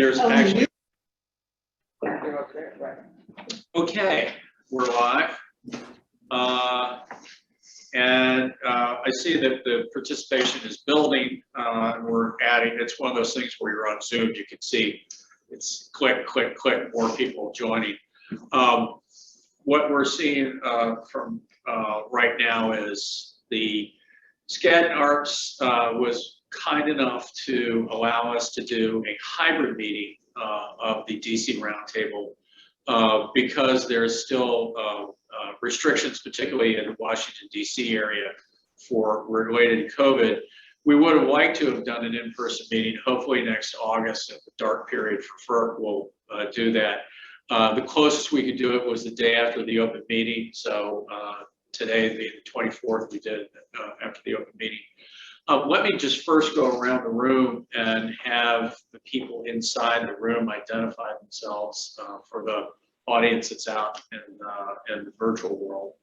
There's actually. They're over there, right. Okay, we're live. I see that the participation is building. We're adding, it's one of those things where you're on Zoom, you can see it's click, click, click, more people joining. What we're seeing from right now is the SCAD ARPS was kind enough to allow us to do a hybrid meeting of the DC Roundtable because there's still restrictions, particularly in the Washington, DC area for related to COVID. We would have liked to have done an in-person meeting, hopefully next August at the dark period for FERC. We'll do that. The closest we could do it was the day after the open meeting. So today, the 24th, we did after the open meeting. Let me just first go around the room and have the people inside the room identify themselves for the audience that's out in the virtual world.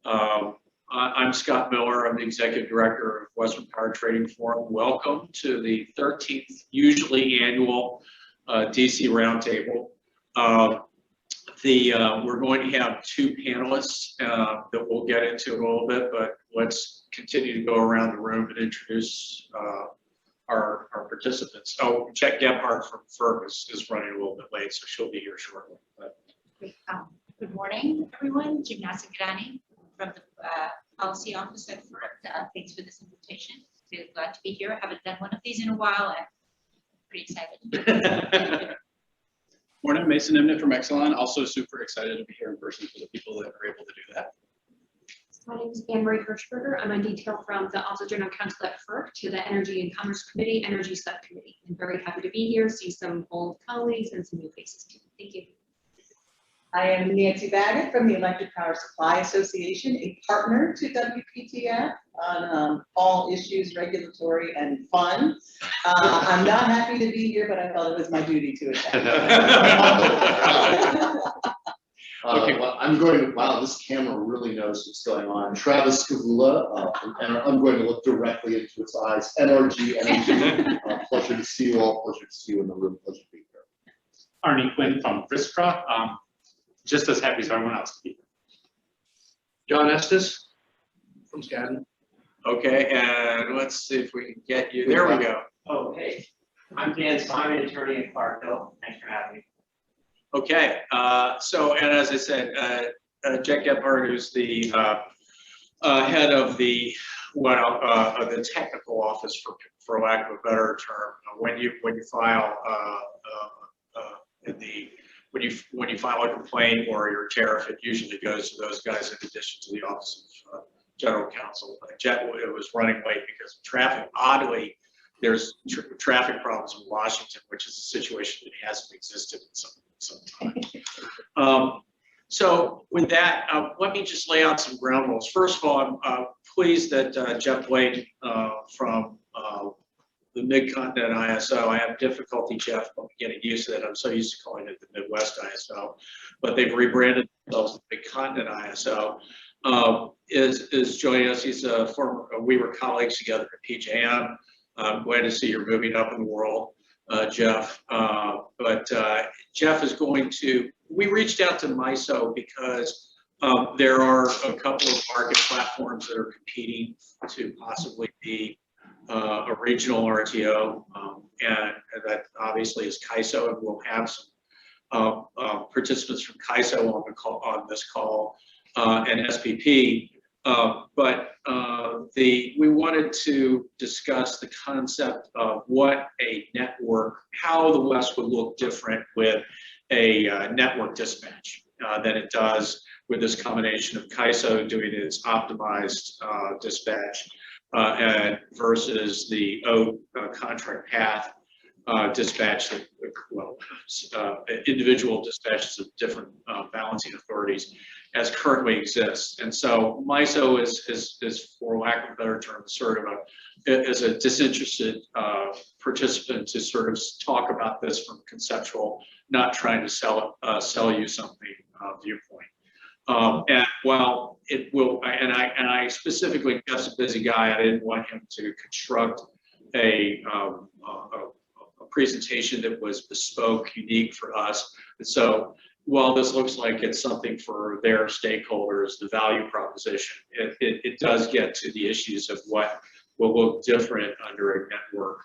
I'm Scott Miller. I'm the Executive Director of Western Power Trading Forum. Welcome to the 13th, usually annual DC Roundtable. We're going to have two panelists that we'll get into in a little bit, but let's continue to go around the room and introduce our participants. Oh, Jack Gebhardt from FERC is running a little bit late, so she'll be here shortly. Good morning, everyone. Gymnasta Gadani from the Policy Office at FERC. Thanks for this invitation. Really glad to be here. I haven't done one of these in a while, and pretty excited. Morning, Mason Imnett from Exelon. Also super excited to be here in person for the people that are able to do that. My name is Anne-Marie Hirschberger. I'm on detail from the Office of General Counsel at FERC to the Energy and Commerce Committee, Energy Subcommittee. I'm very happy to be here, see some old colleagues and some new faces too. Thank you. I am Nancy Baggett from the Electric Power Supply Association, a partner to WPTF on all issues regulatory and fun. I'm not happy to be here, but I felt it was my duty to attend. Well, I'm going to, wow, this camera really knows what's going on. Travis Kavula, and I'm going to look directly into its eyes. NRG Energy, pleasure to see you all, pleasure to see you in the room, pleasure to be here. Arnie Quinn from Friskra. Just as happy as everyone else to be here. John Estes from Skadden. Okay, and let's see if we can get you. There we go. Oh, hey. I'm Dan Simon, attorney in Clarkville. Thanks for having me. Okay, and as I said, Jack Gebhardt, who's the head of the technical office, for lack of a better term, when you file when you file a complaint or your tariff, it usually goes to those guys in addition to the Office of General Counsel. Jet was running late because of traffic. Oddly, there's traffic problems in Washington, which is a situation that hasn't existed in some time. So with that, let me just lay out some ground rules. First of all, I'm pleased that Jeff Blake from the Mid-Continent ISO. I have difficulty, Jeff, getting used to that. I'm so used to calling it the Midwest ISO, but they've rebranded themselves the Mid-Continent ISO. Is joining us. He's a former. We were colleagues together at PJM. I'm glad to see you're moving up in the world, Jeff. Jeff is going to. We reached out to MISO because there are a couple of market platforms that are competing to possibly be a regional RTO, and that obviously is CAISO, and we'll have some participants from CAISO on this call, and SPP. We wanted to discuss the concept of what a network, how the West would look different with a network dispatch than it does with this combination of CAISO doing its optimized dispatch and versus the contract path dispatch, individual dispatches of different balancing authorities as currently exists. And so MISO is, for lack of a better term, sort of is a disinterested participant to sort of talk about this from conceptual, not trying to sell you something viewpoint. And while it will, and I specifically, Jeff's a busy guy, I didn't want him to construct a presentation that was bespoke, unique for us. And so while this looks like it's something for their stakeholders, the value proposition, it does get to the issues of what will look different under a network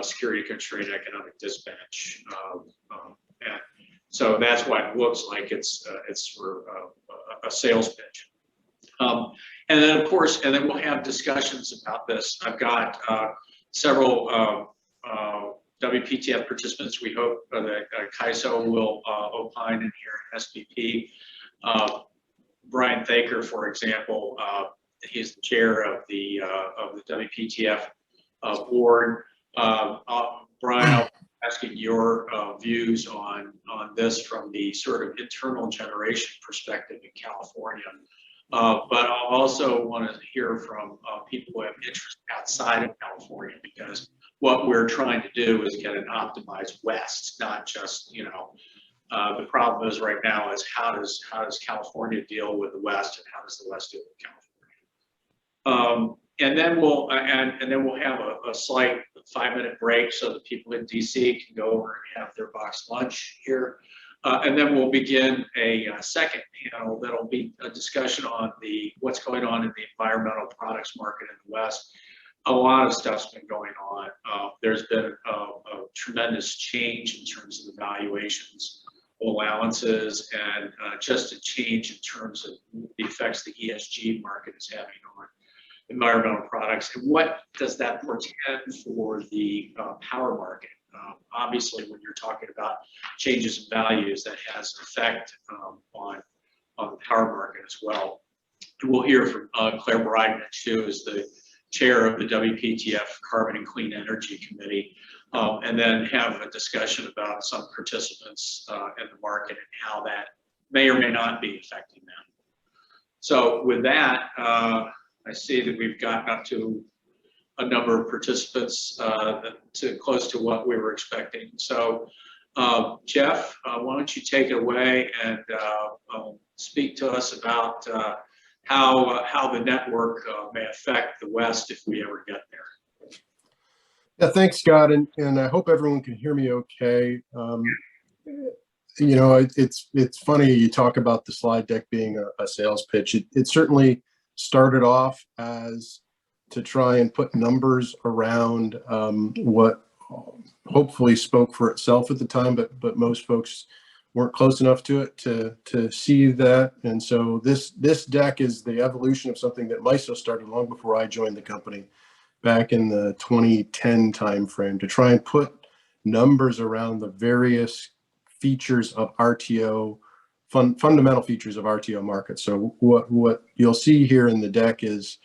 security constrained economic dispatch. And so that's why it looks like it's for a sales pitch. And then of course, and then we'll have discussions about this. I've got several WPTF participants. We hope that CAISO will opine in here at SPP. Brian Thaker, for example, he's the chair of the WPTF board. Brian, I'll be asking your views on this from the sort of internal generation perspective in California. But I'll also want to hear from people who have interest outside of California, because what we're trying to do is get an optimized West, not just, you know, the problem is right now is how does California deal with the West, and how does the West deal with California? And then we'll have a slight 5-minute break so that people in DC can go over and have their box lunch here. And then we'll begin a second panel that'll be a discussion on what's going on in the environmental products market in the West. A lot of stuff's been going on. There's been a tremendous change in terms of the valuations, allowances, and just a change in terms of the effects the ESG market is having on environmental products. And what does that portend for the power market? Obviously, when you're talking about changes in values, that has an effect on the power market as well. And we'll hear from Claire Breidnich, who is the chair of the WPTF Carbon and Clean Energy Committee, and then have a discussion about some participants in the market and how that may or may not be affecting them. So with that, I see that we've gotten up to a number of participants to close to what we were expecting. So Jeff, why don't you take it away and speak to us about how the network may affect the West if we ever get there. Yeah, thanks, Scott, and I hope everyone can hear me okay. You know, it's funny you talk about the slide deck being a sales pitch. It certainly started off as to try and put numbers around what hopefully spoke for itself at the time, but most folks weren't close enough to it to see that. And so this deck is the evolution of something that MISO started long before I joined the company back in the 2010 timeframe, to try and put numbers around the various features of RTO, fundamental features of RTO markets. So what you'll see here in the deck is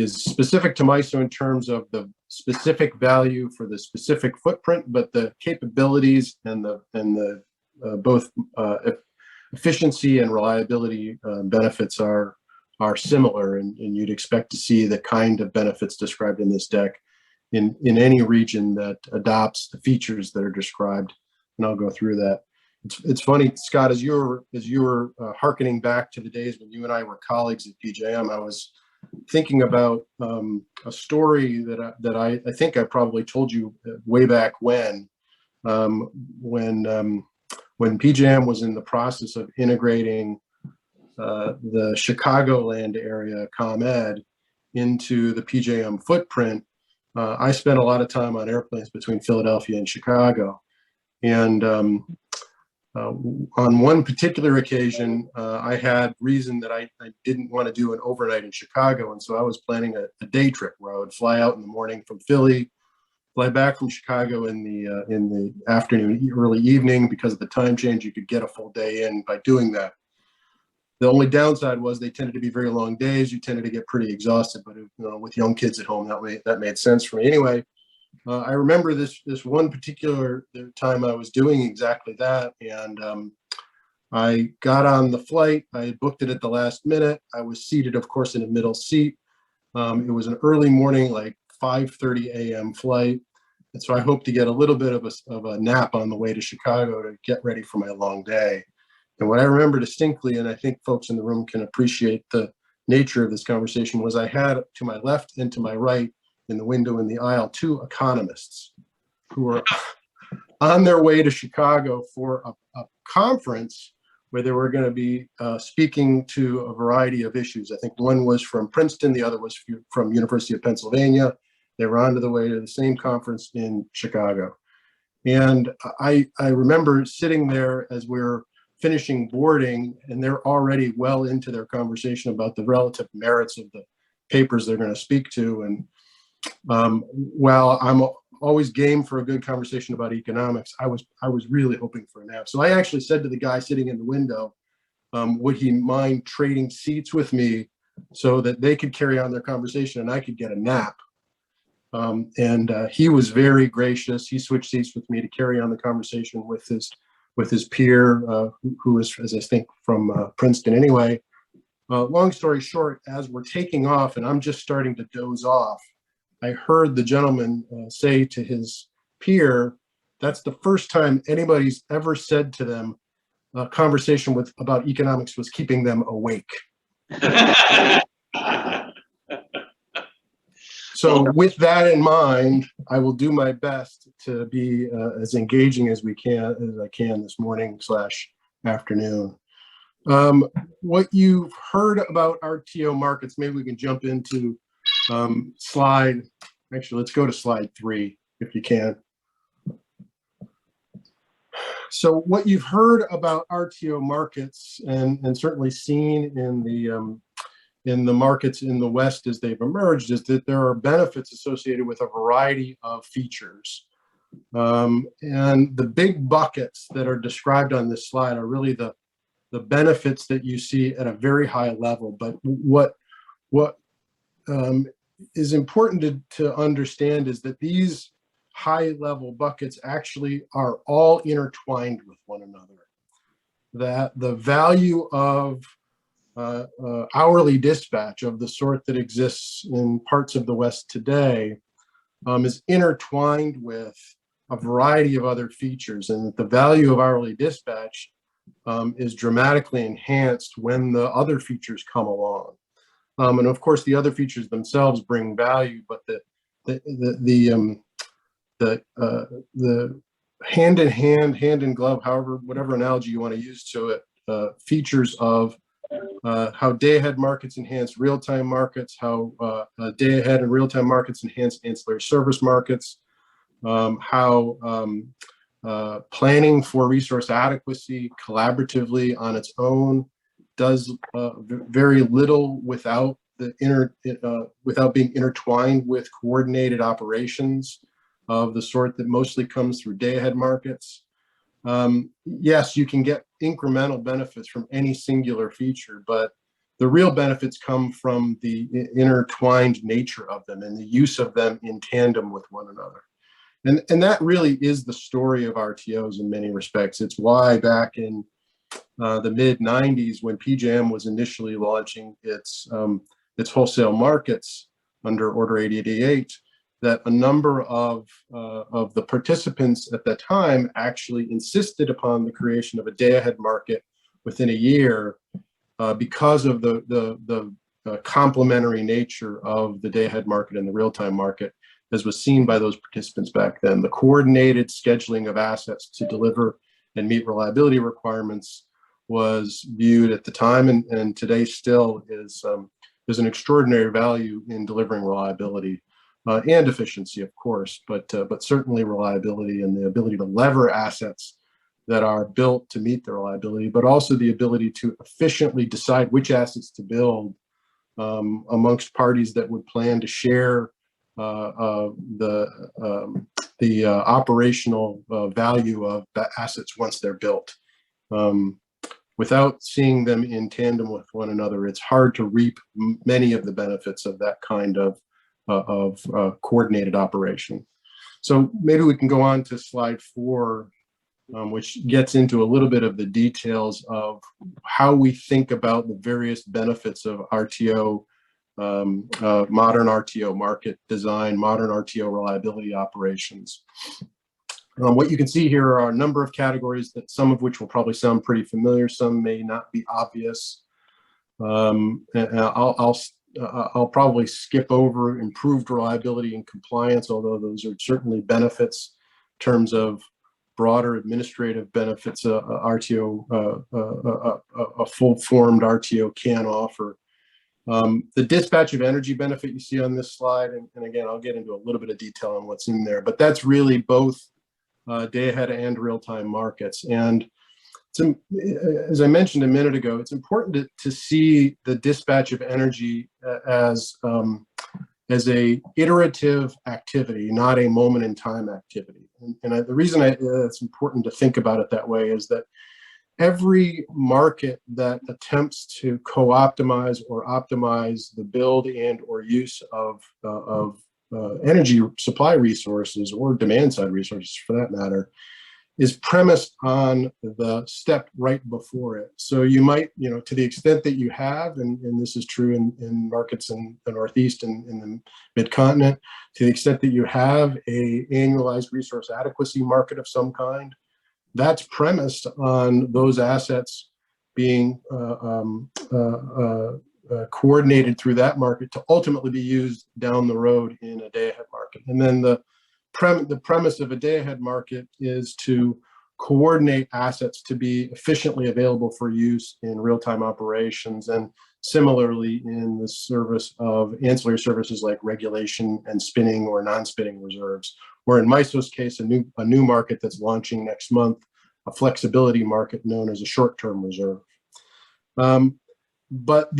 specific to MISO in terms of the specific value for the specific footprint, but the capabilities and the both efficiency and reliability benefits are similar, and you'd expect to see the kind of benefits described in this deck in any region that adopts the features that are described, and I'll go through that. It's funny, Scott, as you were hearkening back to the days when you and I were colleagues at PJM, I was thinking about a story that I think I probably told you way back when PJM was in the process of integrating the Chicagoland area ComEd into the PJM footprint. I spent a lot of time on airplanes between Philadelphia and Chicago, and on one particular occasion, I had reason that I didn't want to do an overnight in Chicago, and so I was planning a day trip where I would fly out in the morning from Philly, fly back from Chicago in the afternoon, early evening. Because of the time change, you could get a full day in by doing that. The only downside was they tended to be very long days. You tended to get pretty exhausted, but with young kids at home, that made sense for me. Anyway, I remember this one particular time I was doing exactly that, and I got on the flight. I had booked it at the last minute. I was seated, of course, in a middle seat. It was an early morning, like 5:30 a.m. flight, and so I hoped to get a little bit of a nap on the way to Chicago to get ready for my long day. And what I remember distinctly, and I think folks in the room can appreciate the nature of this conversation, was I had to my left and to my right in the window in the aisle 2 economists. who were on their way to Chicago for a conference where they were going to be speaking to a variety of issues. I think one was from Princeton, the other was from University of Pennsylvania. They were on the way to the same conference in Chicago. And I remember sitting there as we were finishing boarding, and they're already well into their conversation about the relative merits of the papers they're going to speak to. And while I'm always game for a good conversation about economics, I was really hoping for a nap. So I actually said to the guy sitting in the window, would he mind trading seats with me so that they could carry on their conversation and I could get a nap? He was very gracious. He switched seats with me to carry on the conversation with his peer, who is, as I think, from Princeton anyway. Long story short, as we're taking off and I'm just starting to doze off, I heard the gentleman say to his peer, that's the first time anybody's ever said to them a conversation about economics was keeping them awake. So with that in mind, I will do my best to be as engaging as I can this morning / afternoon. What you've heard about RTO markets, maybe we can jump into actually, let's go to slide 3 if you can. So what you've heard about RTO markets and certainly seen in the markets in the West as they've emerged is that there are benefits associated with a variety of features. And the big buckets that are described on this slide are really the benefits that you see at a very high level. But what is important to understand is that these high level buckets actually are all intertwined with one another. That the value of hourly dispatch of the sort that exists in parts of the West today is intertwined with a variety of other features, and that the value of hourly dispatch is dramatically enhanced when the other features come along. And of course, the other features themselves bring value, but the hand in hand, hand in glove, whatever analogy you want to use to it, features of how day-ahead markets enhance real-time markets, how day-ahead and real-time markets enhance ancillary service markets, how planning for resource adequacy collaboratively on its own does very little without without being intertwined with coordinated operations of the sort that mostly comes through day-ahead markets. Yes, you can get incremental benefits from any singular feature, but the real benefits come from the intertwined nature of them and the use of them in tandem with one another. And that really is the story of RTOs in many respects. It's why back in the mid-90s, when PJM was initially launching its wholesale markets under Order 8888, that a number of the participants at that time actually insisted upon the creation of a day-ahead market within a year because of the complementary nature of the day-ahead market and the real-time market, as was seen by those participants back then. The coordinated scheduling of assets to deliver and meet reliability requirements was viewed at the time, and today still is there's an extraordinary value in delivering reliability and efficiency, of course, but certainly reliability and the ability to lever assets that are built to meet the reliability, but also the ability to efficiently decide which assets to build amongst parties that would plan to share the operational value of the assets once they're built. Without seeing them in tandem with one another, it's hard to reap many of the benefits of that kind of coordinated operation. So maybe we can go on to slide 4, which gets into a little bit of the details of how we think about the various benefits of RTO, modern RTO market design, modern RTO reliability operations. What you can see here are a number of categories, that some of which will probably sound pretty familiar, some may not be obvious. And I'll probably skip over improved reliability and compliance, although those are certainly benefits terms of broader administrative benefits a full-formed RTO can offer. The dispatch of energy benefit you see on this slide, and again, I'll get into a little bit of detail on what's in there, but that's really both day-ahead and real-time markets. And as I mentioned a minute ago, it's important to see the dispatch of energy as a iterative activity, not a moment-in-time activity. And the reason it's important to think about it that way is that every market that attempts to co-optimize or optimize the build and or use of energy supply resources or demand-side resources, for that matter, is premised on the step right before it. So you might, to the extent that you have, and this is true in markets in the Northeast and in the mid-continent, to the extent that you have a annualized resource adequacy market of some kind, that's premised on those assets being coordinated through that market to ultimately be used down the road in a day-ahead market. And then the premise of a day-ahead market is to coordinate assets to be efficiently available for use in real-time operations, and similarly in the service of ancillary services like regulation and spinning or non-spinning reserves, or in MISO's case, a new market that's launching next month, a flexibility market known as a short-term reserve. But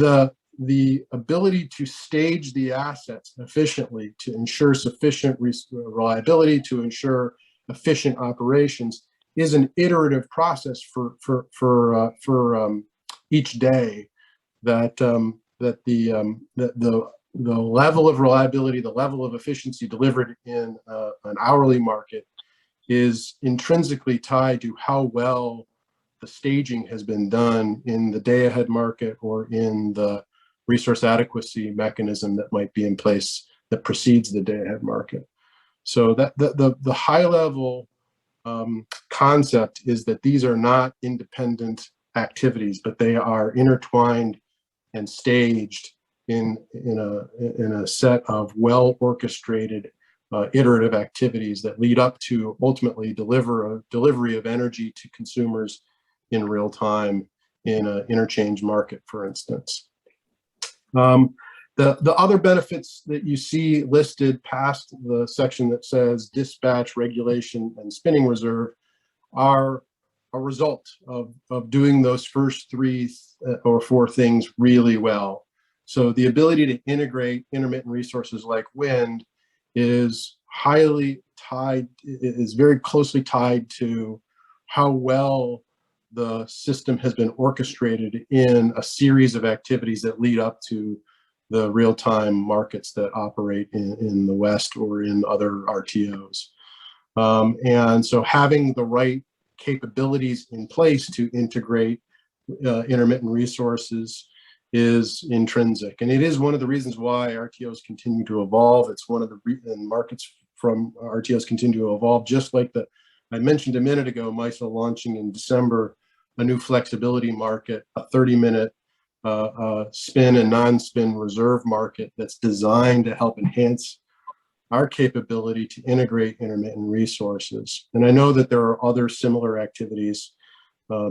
the ability to stage the assets efficiently to ensure sufficient reliability, to ensure efficient operations, is an iterative process for each day. That the level of reliability, the level of efficiency delivered in an hourly market is intrinsically tied to how well the staging has been done in the day-ahead market or in the resource adequacy mechanism that might be in place that precedes the day-ahead market. So that the high-level concept is that these are not independent activities, but they are intertwined and staged in a set of well-orchestrated iterative activities that lead up to ultimately delivery of energy to consumers in real time in an interchange market, for instance. The other benefits that you see listed past the section that says dispatch, regulation, and spinning reserve are a result of doing those first three or four things really well. So the ability to integrate intermittent resources like wind is highly tied, is very closely tied to how well the system has been orchestrated in a series of activities that lead up to the real-time markets that operate in the West or in other RTOs. And so having the right capabilities in place to integrate intermittent resources is intrinsic. And it is one of the reasons why RTOs continue to evolve. It's one of the markets from RTOs continue to evolve, just like I mentioned a minute ago, MISO launching in December a new flexibility market, a 30-minute spin and non-spin reserve market that's designed to help enhance our capability to integrate intermittent resources. And I know that there are other similar activities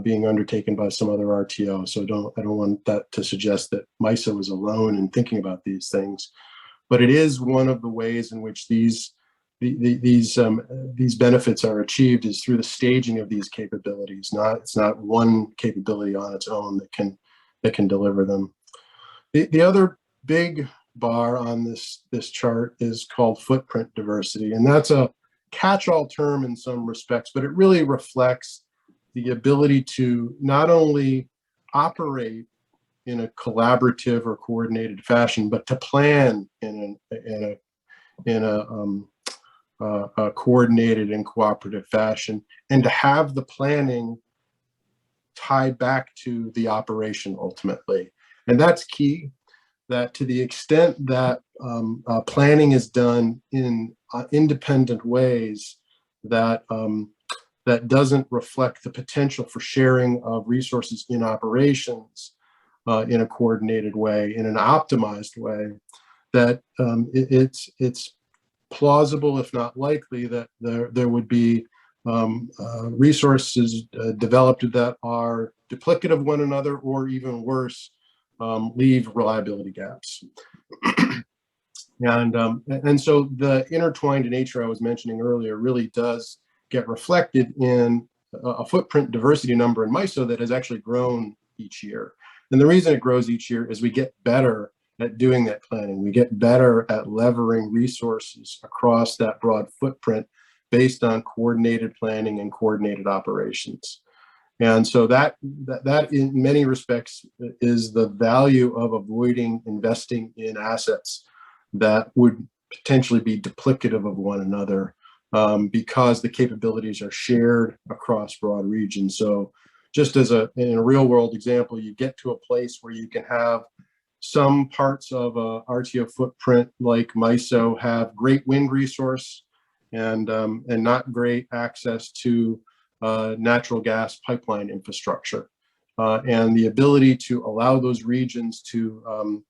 being undertaken by some other RTO, so I don't want that to suggest that MISO is alone in thinking about these things. But it is one of the ways in which these benefits are achieved is through the staging of these capabilities. It's not one capability on its own that can deliver them. The other big bar on this chart is called footprint diversity, and that's a catch-all term in some respects, but it really reflects the ability to not only operate in a collaborative or coordinated fashion, but to plan in a coordinated and cooperative fashion, and to have the planning tied back to the operation ultimately. And that's key, that to the extent that planning is done in independent ways that doesn't reflect the potential for sharing of resources in operations in a coordinated way, in an optimized way, that it's plausible, if not likely, that there would be resources developed that are duplicative of one another, or even worse, leave reliability gaps. And so the intertwined nature I was mentioning earlier really does get reflected in a footprint diversity number in MISO that has actually grown each year. And the reason it grows each year is we get better at doing that planning. We get better at levering resources across that broad footprint based on coordinated planning and coordinated operations. And so that in many respects is the value of avoiding investing in assets that would potentially be duplicative of one another, because the capabilities are shared across broad regions. So just as in a real world example, you get to a place where you can have some parts of a RTO footprint like MISO have great wind resource and not great access to natural gas pipeline infrastructure. And the ability to allow those regions to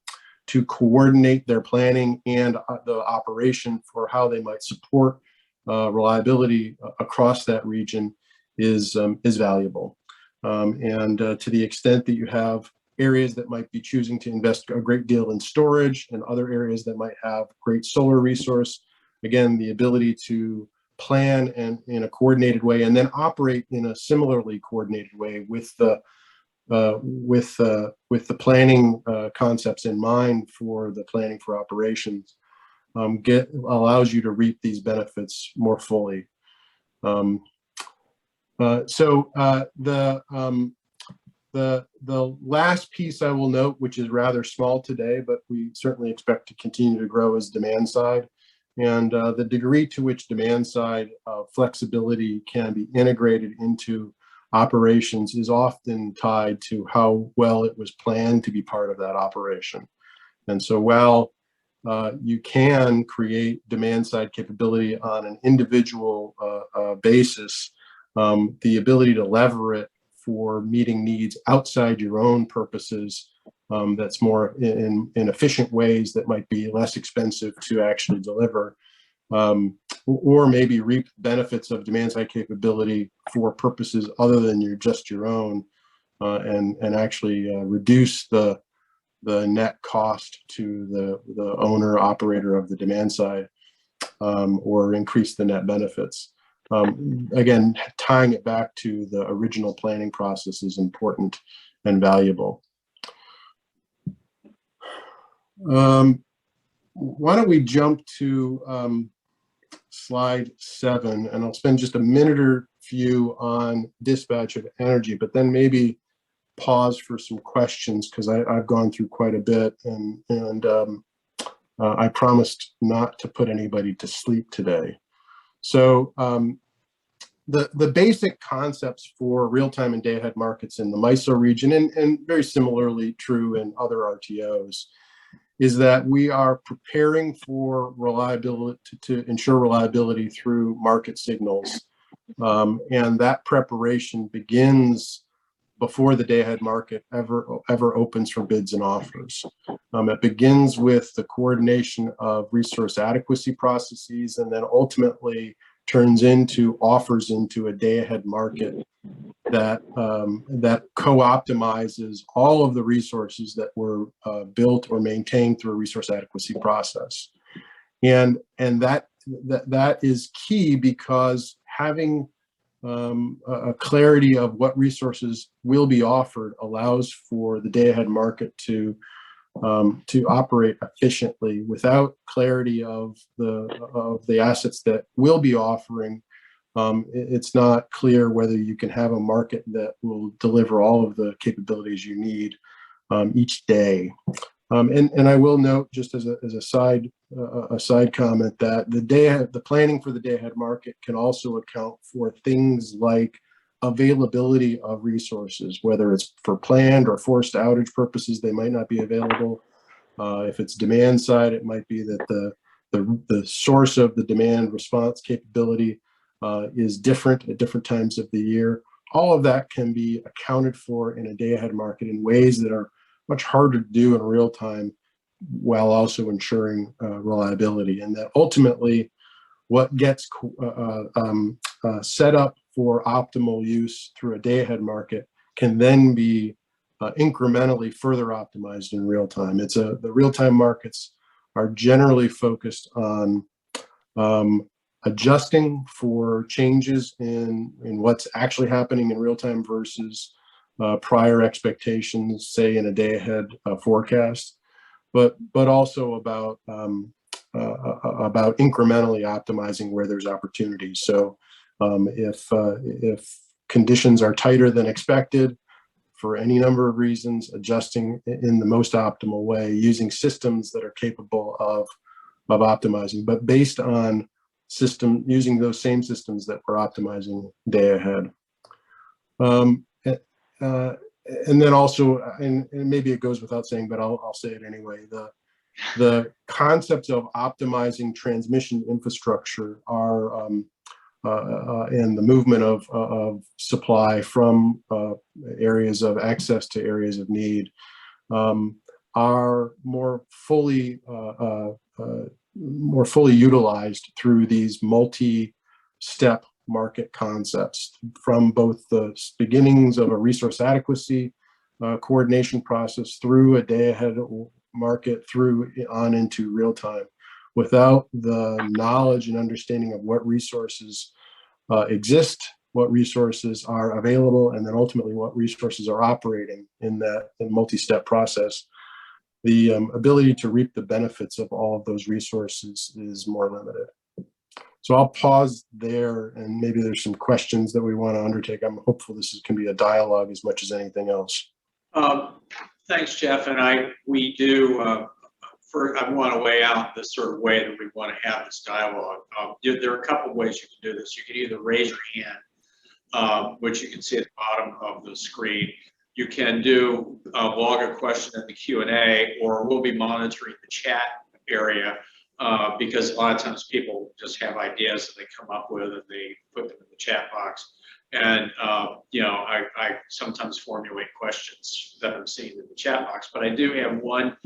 coordinate their planning and the operation for how they might support reliability across that region is valuable. And to the extent that you have areas that might be choosing to invest a great deal in storage and other areas that might have great solar resource, again, the ability to plan and in a coordinated way and then operate in a similarly coordinated way with the planning concepts in mind for the planning for operations allows you to reap these benefits more fully. The last piece I will note, which is rather small today, but we certainly expect to continue to grow, is demand side. And the degree to which demand side flexibility can be integrated into operations is often tied to how well it was planned to be part of that operation. And so while you can create demand side capability on an individual basis, the ability to lever it for meeting needs outside your own purposes, that's more in efficient ways that might be less expensive to actually deliver, or maybe reap benefits of demand side capability for purposes other than just your own, and actually reduce the net cost to the owner operator of the demand side, or increase the net benefits. Again, tying it back to the original planning process is important and valuable. Why don't we jump to slide 7, and I'll spend just a minute or few on dispatch of energy, but then maybe pause for some questions because I've gone through quite a bit, and I promised not to put anybody to sleep today. So the basic concepts for real-time and day-ahead markets in the MISO region, and very similarly true in other RTOs, is that we are preparing for reliability, to ensure reliability through market signals. And that preparation begins before the day-ahead market ever opens for bids and offers. It begins with the coordination of resource adequacy processes, and then ultimately turns into offers into a day-ahead market that co-optimizes all of the resources that were built or maintained through a resource adequacy process. And that is key, because having a clarity of what resources will be offered allows for the day-ahead market to operate efficiently. Without clarity of the assets that will be offering, it's not clear whether you can have a market that will deliver all of the capabilities you need each day. And I will note, just as a side comment, that the planning for the day-ahead market can also account for things like availability of resources, whether it's for planned or forced outage purposes, they might not be available. If it's demand side, it might be that the source of the demand response capability is different at different times of the year. All of that can be accounted for in a day-ahead market in ways that are much harder to do in real time, while also ensuring reliability. And that ultimately what gets set up for optimal use through a day-ahead market can then be incrementally further optimized in real time. The real-time markets are generally focused on adjusting for changes in what's actually happening in real time versus prior expectations, say in a day-ahead forecast, but also about incrementally optimizing where there's opportunities. So if conditions are tighter than expected for any number of reasons, adjusting in the most optimal way, using systems that are capable of optimizing, but based on using those same systems that we're optimizing day ahead. And then also, and maybe it goes without saying, but I'll say it anyway, the concepts of optimizing transmission infrastructure are and the movement of supply from areas of access to areas of need are more fully utilized through these multi-step market concepts, from both the beginnings of a resource adequacy coordination process through a day-ahead market through on into real time. Without the knowledge and understanding of what resources exist, what resources are available, and then ultimately what resources are operating in that multi-step process, the ability to reap the benefits of all of those resources is more limited. So I'll pause there, and maybe there's some questions that we want to undertake. I'm hopeful this can be a dialogue as much as anything else. Thanks, Jeff. And we do, I want to weigh out the sort of way that we want to have this dialogue. There are a couple of ways you can do this. You can either raise your hand, which you can see at the bottom of the screen. You can log a question in the Q&A, or we'll be monitoring the chat area because a lot of times people just have ideas that they come up with and they put them in the chat box. And, I sometimes formulate questions that I'm seeing in the chat box, but I do have one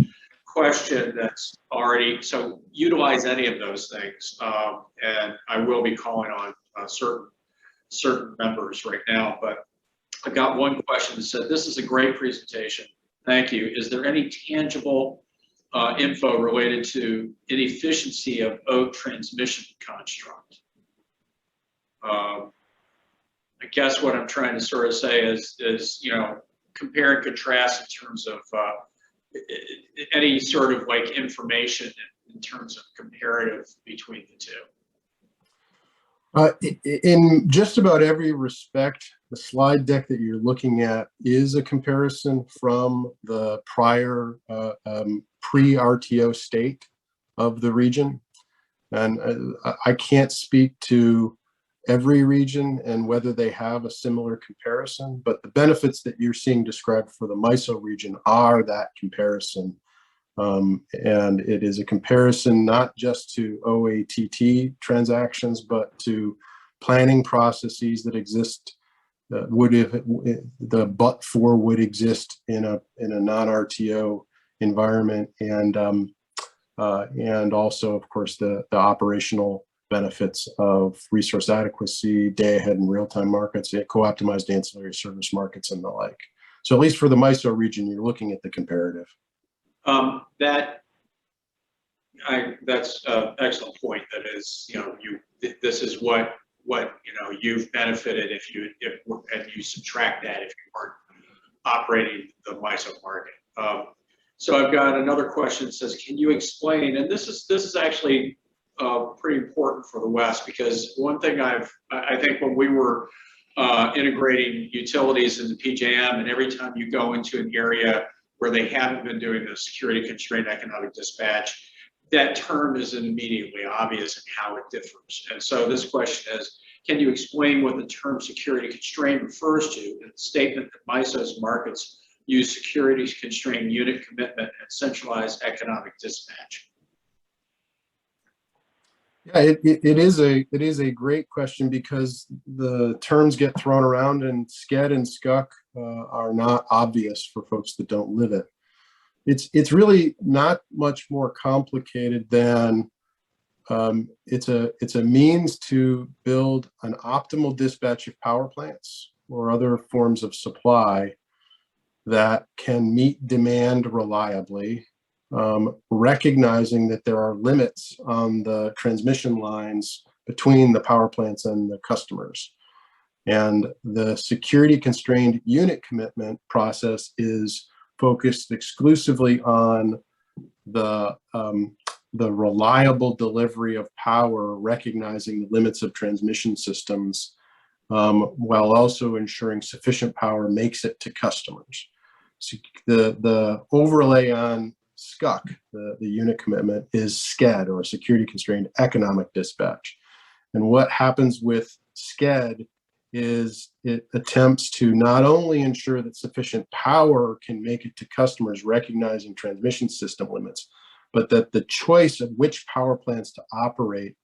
question that's already, so utilize any of those things. And I will be calling on certain members right now, but I got one question that said, this is a great presentation. Thank you. Is there any tangible info related to inefficiency of OATT transmission construct? I guess what I'm trying to sort of say is compare and contrast in terms of any sort of like information in terms of comparative between the two. In just about every respect, the slide deck that you're looking at is a comparison from the prior pre-RTO state of the region. And I can't speak to every region and whether they have a similar comparison, but the benefits that you're seeing described for the MISO region are that comparison. And it is a comparison not just to OATT transactions, but to planning processes that exist that would, if the but-for would exist in a non-RTO environment, and also, of course, the operational benefits of resource adequacy, day-ahead and real-time markets, co-optimized ancillary service markets, and the like. So at least for the MISO region, you're looking at the comparative. That's an excellent point. That is, this is what you've benefited if you subtract that if you weren't operating the MISO market. So I've got another question that says, can you explain? And this is actually pretty important for the West, because one thing I think when we were integrating utilities into PJM, and every time you go into an area where they haven't been doing the security constrained economic dispatch, that term isn't immediately obvious in how it differs. And so this question is, can you explain what the term security constrained refers to in the statement that MISO's markets use security constrained unit commitment and centralized economic dispatch? Yeah, it is a great question, because the terms get thrown around, and SCED and SCUC are not obvious for folks that don't live it. It's really not much more complicated than it's a means to build an optimal dispatch of power plants or other forms of supply that can meet demand reliably, recognizing that there are limits on the transmission lines between the power plants and the customers. And the security constrained unit commitment process is focused exclusively on the reliable delivery of power, recognizing the limits of transmission systems, while also ensuring sufficient power makes it to customers. So the overlay on SCUC, the unit commitment, is SCED, or security constrained economic dispatch. And what happens with SCED is it attempts to not only ensure that sufficient power can make it to customers, recognizing transmission system limits, but that the choice of which power plants to operate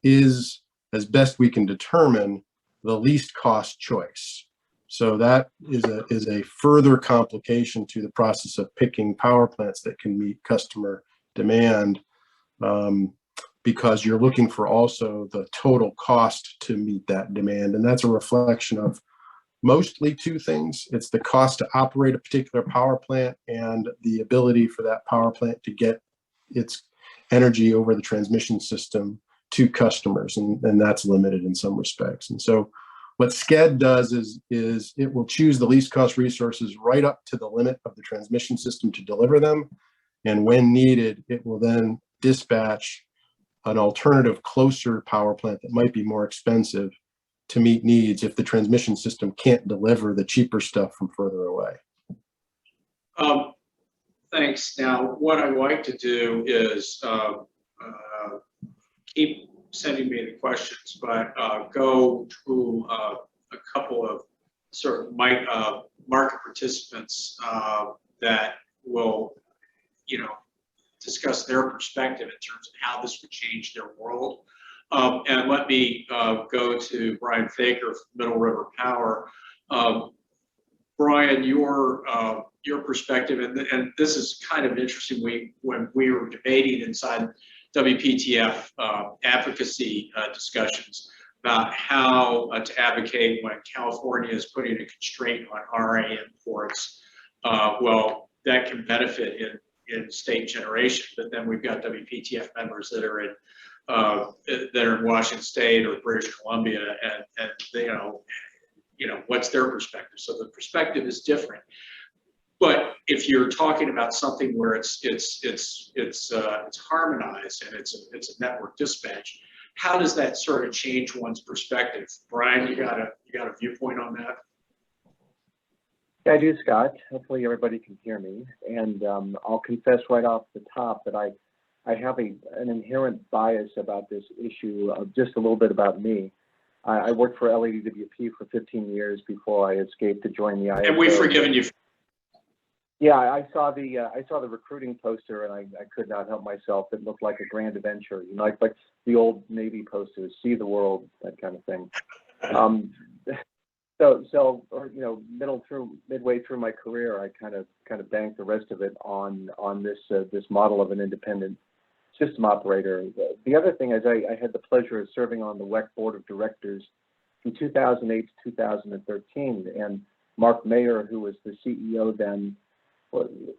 is, as best we can determine, the least cost choice. So that is a further complication to the process of picking power plants that can meet customer demand, because you're looking for also the total cost to meet that demand. And that's a reflection of mostly two things. It's the cost to operate a particular power plant and the ability for that power plant to get its energy over the transmission system to customers. And that's limited in some respects. And so what SCED does is it will choose the least cost resources right up to the limit of the transmission system to deliver them. And when needed, it will then dispatch an alternative closer power plant that might be more expensive to meet needs if the transmission system can't deliver the cheaper stuff from further away. Thanks. Now, what I like to do is keep sending me the questions, but go to a couple of sort of market participants that will, discuss their perspective in terms of how this would change their world. And let me go to Brian Faker from Middle River Power. Brian, your perspective, and this is kind of interesting. When we were debating inside WPTF advocacy discussions about how to advocate when California is putting a constraint on RA imports, well, that can benefit in state generation, but then we've got WPTF members that are in Washington State or British Columbia, and what's their perspective? So the perspective is different. But if you're talking about something where it's harmonized and it's a network dispatch, how does that sort of change one's perspective? Brian, you got a viewpoint on that? Yeah, I do, Scott. Hopefully everybody can hear me. And I'll confess right off the top that I have an inherent bias about this issue. Just a little bit about me. I worked for LADWP for 15 years before I escaped to join the ISO. And we've forgiven you. Yeah, I saw the recruiting poster, and I could not help myself. It looked like a grand adventure, like the old Navy posters, see the world, that kind of thing. Midway through my career, I kind of banked the rest of it on this model of an independent system operator. The other thing is I had the pleasure of serving on the WEC board of directors from 2008 to 2013, and Mark Mayer, who was the CEO then,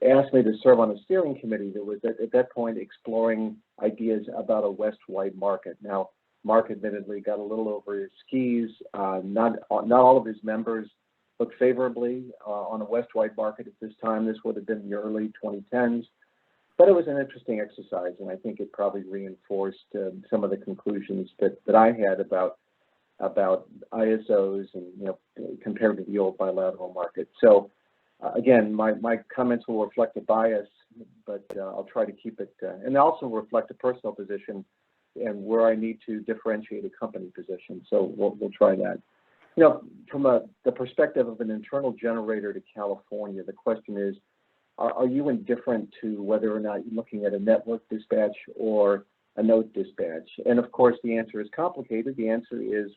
asked me to serve on a steering committee that was at that point exploring ideas about a West-wide market. Now, Mark admittedly got a little over his skis. Not all of his members looked favorably on a West-wide market at this time. This would have been the early 2010s. But it was an interesting exercise, and I think it probably reinforced some of the conclusions that I had about ISOs and compared to the old bilateral market. So again, my comments will reflect a bias, but I'll try to keep it, and also reflect a personal position and where I need to differentiate a company position. So we'll try that. From the perspective of an internal generator to California, the question is, are you indifferent to whether or not you're looking at a network dispatch or a node dispatch? And of course, the answer is complicated. The answer is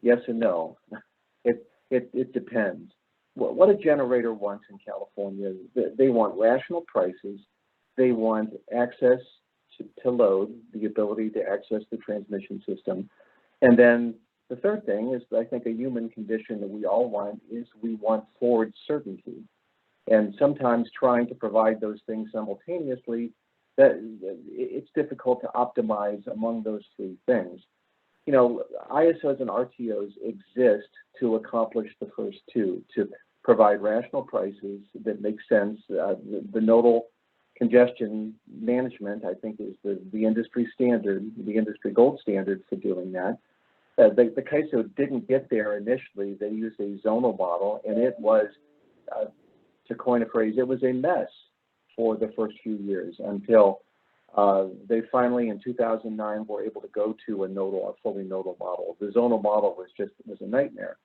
yes and no. It depends. What a generator wants in California, they want rational prices. They want access to load, the ability to access the transmission system. And then the third thing is, I think, a human condition that we all want is we want forward certainty. And sometimes trying to provide those things simultaneously, that it's difficult to optimize among those three things. You know, ISOs and RTOs exist to accomplish the first two, to provide rational prices that make sense. The nodal congestion management, I think, is the industry standard, the industry gold standard for doing that. The CAISO didn't get there initially. They used a zonal model, and it was, to coin a phrase, it was a mess for the first few years until they finally, in 2009, were able to go to a fully nodal model. The zonal model was a nightmare.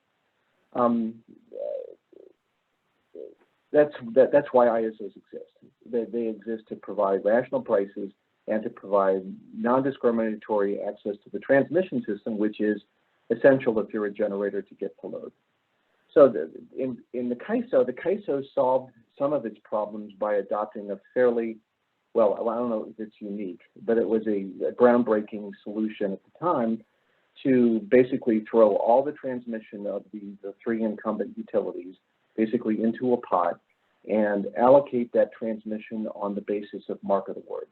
That's why ISOs exist. They exist to provide rational prices and to provide non-discriminatory access to the transmission system, which is essential if you're a generator to get to load. So in the CAISO solved some of its problems by adopting a fairly, well, I don't know if it's unique, but it was a groundbreaking solution at the time to basically throw all the transmission of the three incumbent utilities basically into a pot and allocate that transmission on the basis of market awards.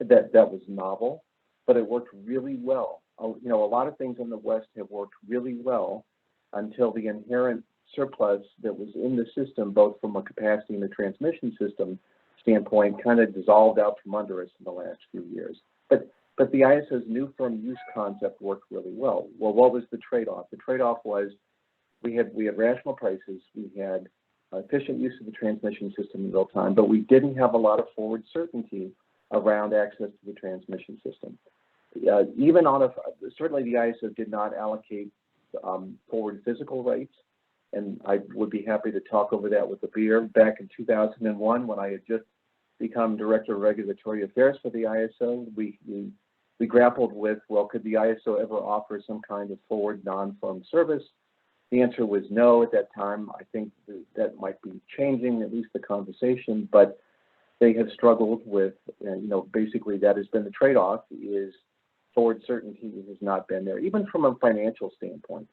That was novel, but it worked really well. You know, a lot of things in the West have worked really well until the inherent surplus that was in the system, both from a capacity and a transmission system standpoint, kind of dissolved out from under us in the last few years. But the ISO's new firm use concept worked really well. Well, what was the trade-off? The trade-off was we had rational prices, we had efficient use of the transmission system in real time, but we didn't have a lot of forward certainty around access to the transmission system. Even on certainly the ISO did not allocate forward physical rates, and I would be happy to talk over that with the beer. Back in 2001, when I had just become Director of Regulatory Affairs for the ISO, we grappled with, well, could the ISO ever offer some kind of forward non-firm service? The answer was no at that time. I think that might be changing, at least the conversation, but they have struggled with, you know, basically that has been the trade-off, is forward certainty has not been there, even from a financial standpoint.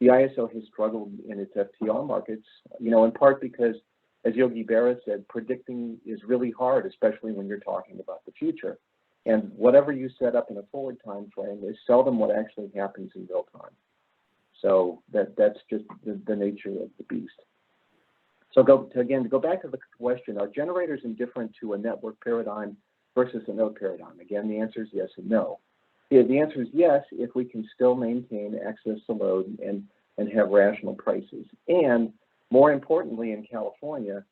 The ISO has struggled in its FTR markets, you know, in part because, as Yogi Berra said, predicting is really hard, especially when you're talking about the future. And whatever you set up in a forward time frame is seldom what actually happens in real time. So that's just the nature of the beast. So to go back to the question, are generators indifferent to a network paradigm versus a node paradigm? Again, the answer is yes and no. The answer is yes, if we can still maintain access to load and have rational prices. And more importantly, in California,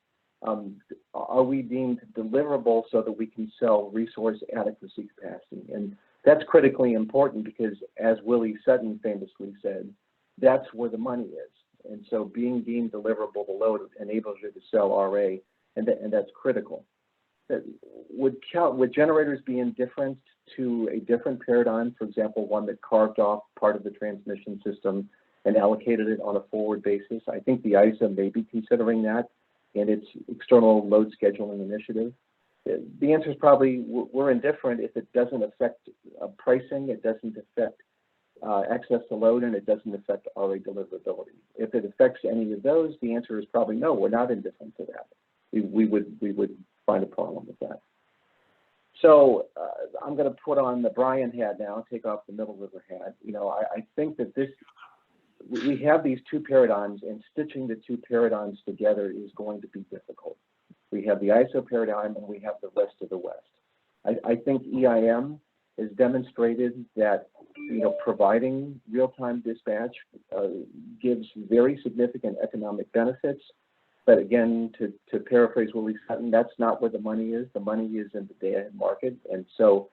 are we deemed deliverable so that we can sell resource adequacy capacity? And that's critically important because, as Willie Sutton famously said, that's where the money is. And so being deemed deliverable to load enables you to sell RA, and that's critical. Would generators be indifferent to a different paradigm, for example, one that carved off part of the transmission system and allocated it on a forward basis? I think the ISO may be considering that in its external load scheduling initiative. The answer is probably we're indifferent if it doesn't affect pricing, it doesn't affect access to load, and it doesn't affect RA deliverability. If it affects any of those, the answer is probably no, we're not indifferent to that. We would find a problem with that. So I'm going to put on the Brian hat now, take off the Middle River hat. You know, I think that we have these two paradigms, and stitching the two paradigms together is going to be difficult. We have the ISO paradigm, and we have the rest of the West. I think EIM has demonstrated that, you know, providing real-time dispatch gives very significant economic benefits. But again, to paraphrase Willie Sutton, that's not where the money is. The money is in the day-ahead market. And so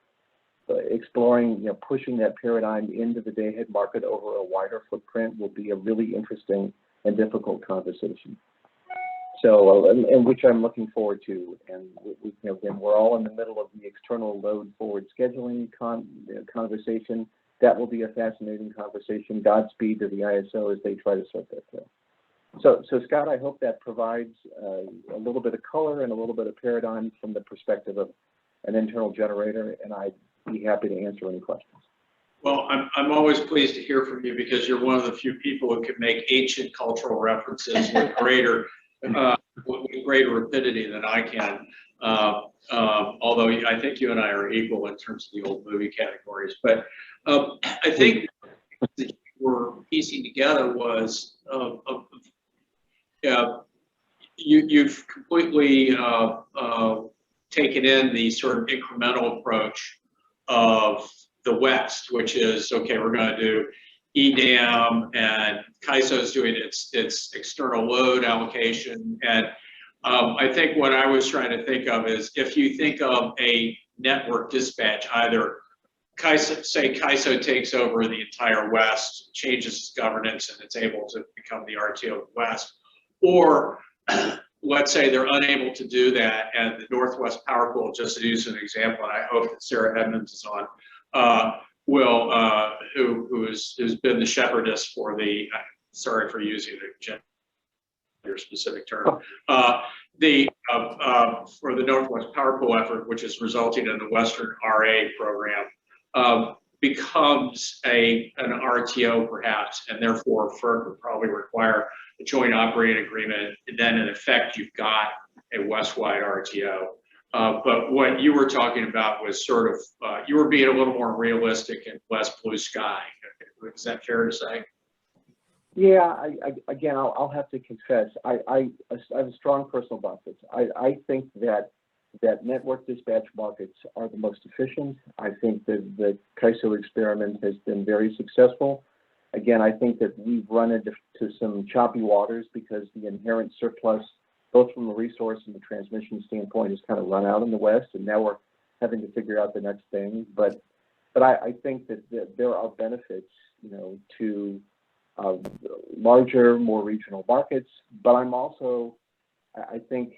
exploring, you know, pushing that paradigm into the day-ahead market over a wider footprint will be a really interesting and difficult conversation. So, and which I'm looking forward to. And you know, again, we're all in the middle of the external load forward scheduling conversation. That will be a fascinating conversation. Godspeed to the ISO as they try to sort that through. So Scott, I hope that provides a little bit of color and a little bit of paradigm from the perspective of an internal generator, and I'd be happy to answer any questions. Well, I'm always pleased to hear from you because you're one of the few people who can make ancient cultural references with greater rapidity than I can. Although I think you and I are equal in terms of the old movie categories. But I think that you were piecing together was you've completely taken in the sort of incremental approach of the West, which is, okay, we're going to do EDAM, and CAISO is doing its external load allocation. And I think what I was trying to think of is if you think of a network dispatch, either CAISO, say CAISO takes over the entire West, changes its governance, and it's able to become the RTO of the West, or let's say they're unable to do that, and the Northwest Power Pool, just to use an example, and I hope that Sarah Edmonds is on, who's been the shepherdess for the, sorry for using a gender specific term, for the Northwest Power Pool effort, which is resulting in the Western RA program, becomes an RTO perhaps, and therefore FERC would probably require a joint operating agreement, and then in effect you've got a West-wide RTO. But what you were talking about was sort of, you were being a little more realistic and less blue sky. Is that fair to say? Yeah, again, I'll have to confess, I have a strong personal bias. I think that network dispatch markets are the most efficient. I think that the CAISO experiment has been very successful. Again, I think that we've run into some choppy waters because the inherent surplus, both from a resource and the transmission standpoint, has kind of run out in the West, and now we're having to figure out the next thing. But I think that there are benefits, to larger, more regional markets. But I'm also, I think,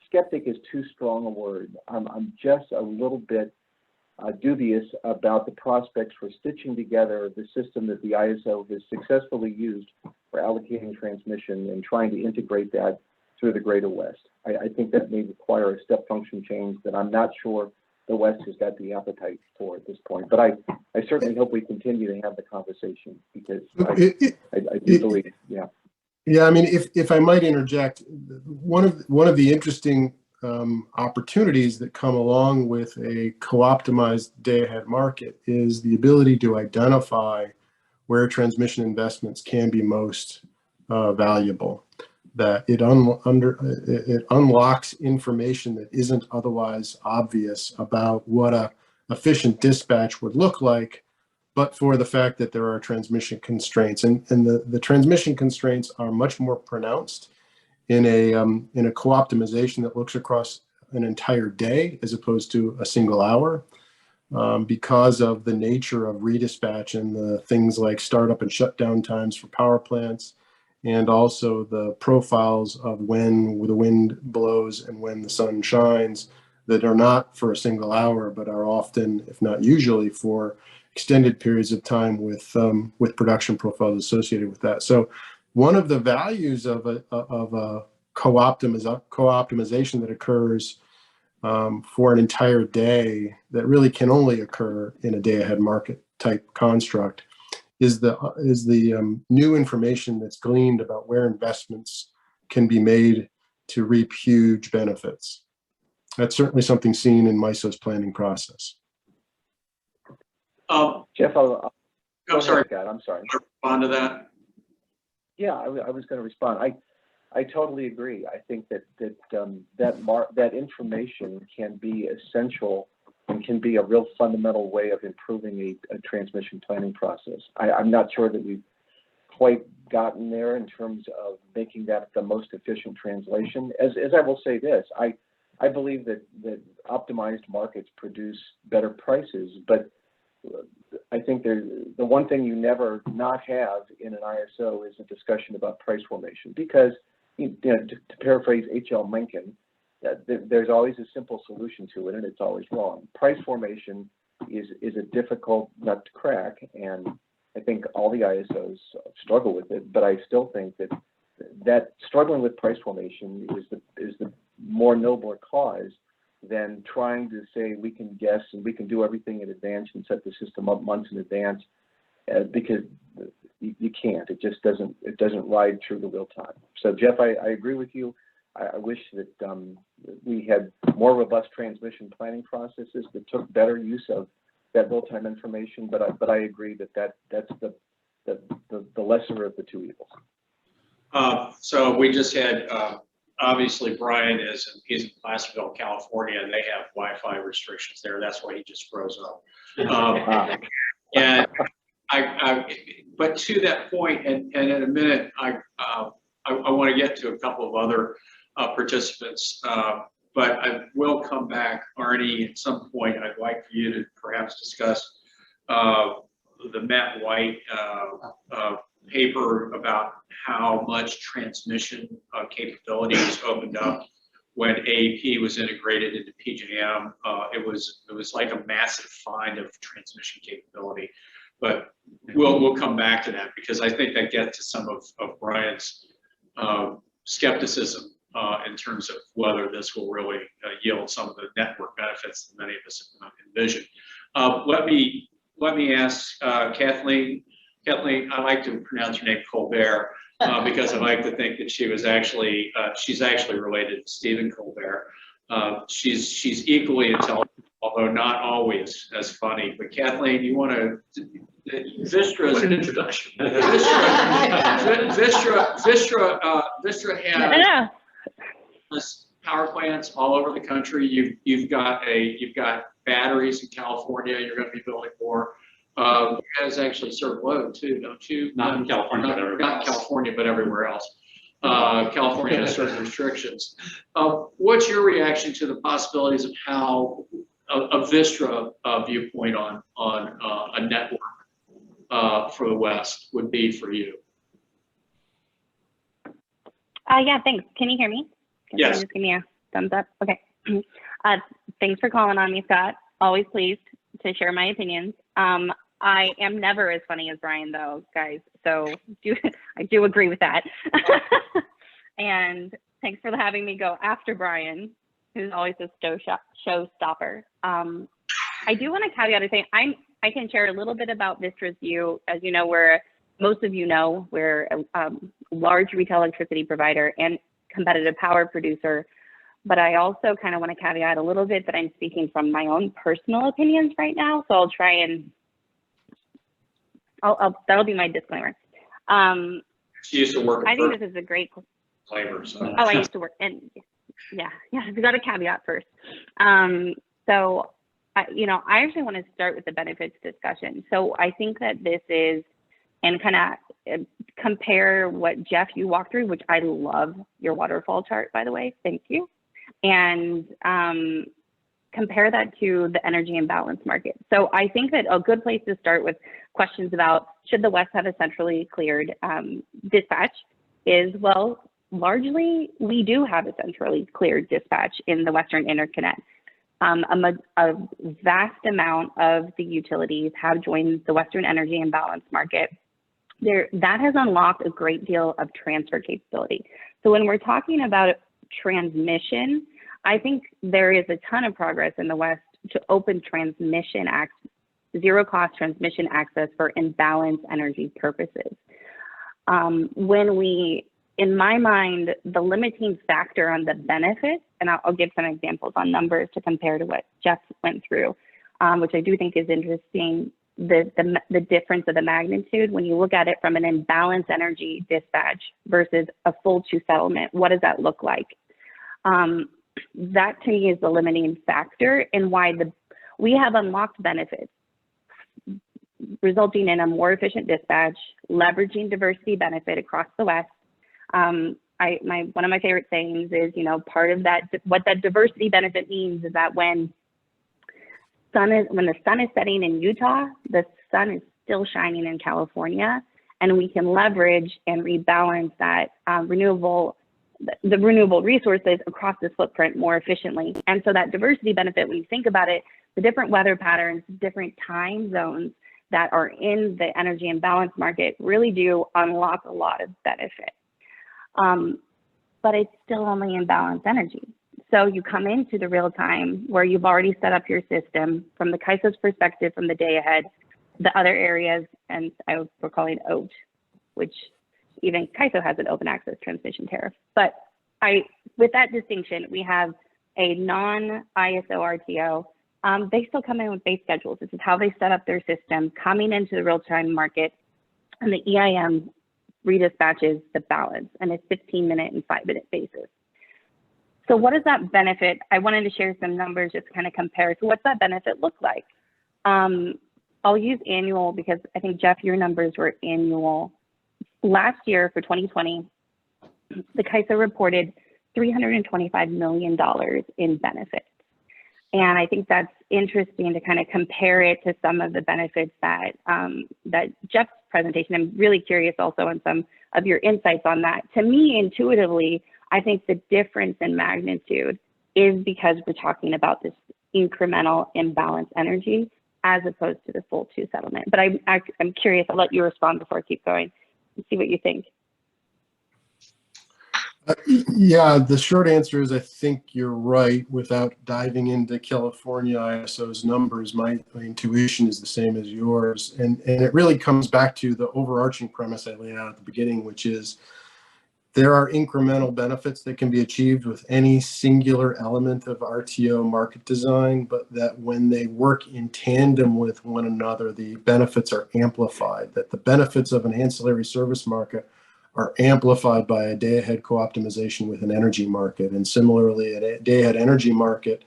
skeptic is too strong a word. I'm just a little bit dubious about the prospects for stitching together the system that the ISO has successfully used for allocating transmission and trying to integrate that through the greater West. I think that may require a step function change that I'm not sure the West has got the appetite for at this point. But I certainly hope we continue to have the conversation because I do believe, yeah. Yeah, I mean, if I might interject, one of the interesting opportunities that come along with a co-optimized day-ahead market is the ability to identify where transmission investments can be most valuable. That it unlocks information that isn't otherwise obvious about what a efficient dispatch would look like, but for the fact that there are transmission constraints, and the transmission constraints are much more pronounced in a co-optimization that looks across an entire day as opposed to a single hour, because of the nature of redispatch and the things like startup and shutdown times for power plants, and also the profiles of when the wind blows and when the sun shines that are not for a single hour, but are often, if not usually, for extended periods of time with production profiles associated with that. So one of the values of a co-optimization that occurs for an entire day that really can only occur in a day-ahead market type construct is the new information that's gleaned about where investments can be made to reap huge benefits. That's certainly something seen in MISO's planning process. Jeff, I'm sorry. Scott, I'm sorry. Respond to that. Yeah, I was going to respond. I totally agree. I think that information can be essential and can be a real fundamental way of improving a transmission planning process. I'm not sure that we've quite gotten there in terms of making that the most efficient translation. As I will say this, I believe that optimized markets produce better prices, but I think the one thing you never not have in an ISO is a discussion about price formation, because to paraphrase H.L. Mencken, there's always a simple solution to it, and it's always wrong. Price formation is a difficult nut to crack, and I think all the ISOs struggle with it. But I still think that struggling with price formation is the more nobler cause than trying to say we can guess and we can do everything in advance and set the system up months in advance, because you can't. It just doesn't ride through the real time. So Jeff, I agree with you. I wish that we had more robust transmission planning processes that took better use of that real-time information. But I agree that's the lesser of the two evils. So we just had, obviously Brian he's in Placerville, California, and they have Wi-Fi restrictions there. That's why he just froze up. And but to that point, and in a minute, I want to get to a couple of other participants, but I will come back, Arnie, at some point. I'd like for you to perhaps discuss the Matt White paper about how much transmission capabilities opened up when AEP was integrated into PJM. It was like a massive find of transmission capability. But we'll come back to that, because I think that gets to some of Brian's skepticism in terms of whether this will really yield some of the network benefits that many of us envision. Let me ask Kathleen. Kathleen, I like to pronounce her name Colbert because I like to think that she's actually related to Stephen Colbert. She's equally intelligent, although not always as funny. But Kathleen, you want to Vistra? What an introduction. Vistra has power plants all over the country. You've got batteries in California. You're going to be building more. You guys actually serve load too, don't you? Not in California, but everywhere else. Not California, but everywhere else. California has certain restrictions. What's your reaction to the possibilities of how a Vistra viewpoint on a network for the West would be for you? Yeah, thanks. Can you hear me? Can Yes. you just give me a thumbs up? Okay. Thanks for calling on me, Scott. Always pleased to share my opinions. I am never as funny as Brian, though, guys. So I do agree with that. And thanks for having me go after Brian, who's always a showstopper. I do want to caveat and say I can share a little bit about Vistra's view. As you know, most of you know, we're a large retail electricity provider and competitive power producer. But I also kind of want to caveat a little bit that I'm speaking from my own personal opinions right now. So I'll try and that'll be my disclaimer. She used to work. I think this is a great flavor. So. Oh, I used to work, and yeah, we got a caveat first. So, I actually want to start with the benefits discussion. So I think that this is, and kind of compare what Jeff, you walked through, which I love your waterfall chart, by the way, thank you. And compare that to the energy imbalance market. So I think that a good place to start with questions about should the West have a centrally cleared dispatch is, well, largely we do have a centrally cleared dispatch in the Western Interconnect. A vast amount of the utilities have joined the Western Energy Imbalance Market. That has unlocked a great deal of transfer capability. So when we're talking about transmission, I think there is a ton of progress in the West to open transmission zero-cost transmission access for imbalanced energy purposes. In my mind, the limiting factor on the benefits, and I'll give some examples on numbers to compare to what Jeff went through, which I do think is interesting, the difference of the magnitude. When you look at it from an imbalanced energy dispatch versus a full to settlement, what does that look like? That to me is the limiting factor in why we have unlocked benefits, resulting in a more efficient dispatch, leveraging diversity benefit across the West. One of my favorite sayings is, part of that, what that diversity benefit means is that when the sun is setting in Utah, the sun is still shining in California, and we can leverage and rebalance that the renewable resources across this footprint more efficiently. And so that diversity benefit, when you think about it, the different weather patterns, different time zones that are in the energy imbalance market really do unlock a lot of benefit. But it's still only imbalanced energy. So you come into the real time where you've already set up your system from the CAISO's perspective, from the day ahead, the other areas, and we're calling OATT, which even CAISO has an open access transmission tariff. But with that distinction, we have a non-ISO RTO. They still come in with base schedules. This is how they set up their system coming into the real-time market, and the EIM redispatches the balance on a 15-minute and 5-minute basis. So what does that benefit? I wanted to share some numbers just to kind of compare. So what's that benefit look like? I'll use annual because I think, Jeff, your numbers were annual. Last year for 2020, the CAISO reported $325 million in benefits. And I think that's interesting to kind of compare it to some of the benefits that that Jeff's presentation. I'm really curious also on some of your insights on that. To me, intuitively, I think the difference in magnitude is because we're talking about this incremental imbalance energy as opposed to the full 2 settlement. But I'm curious, I'll let you respond before I keep going and see what you think. Yeah, the short answer is I think you're right. Without diving into California ISO's numbers, my intuition is the same as yours. And it really comes back to the overarching premise I laid out at the beginning, which is there are incremental benefits that can be achieved with any singular element of RTO market design, but that when they work in tandem with one another, the benefits are amplified, that the benefits of an ancillary service market are amplified by a day-ahead co-optimization with an energy market. And similarly, a day-ahead energy market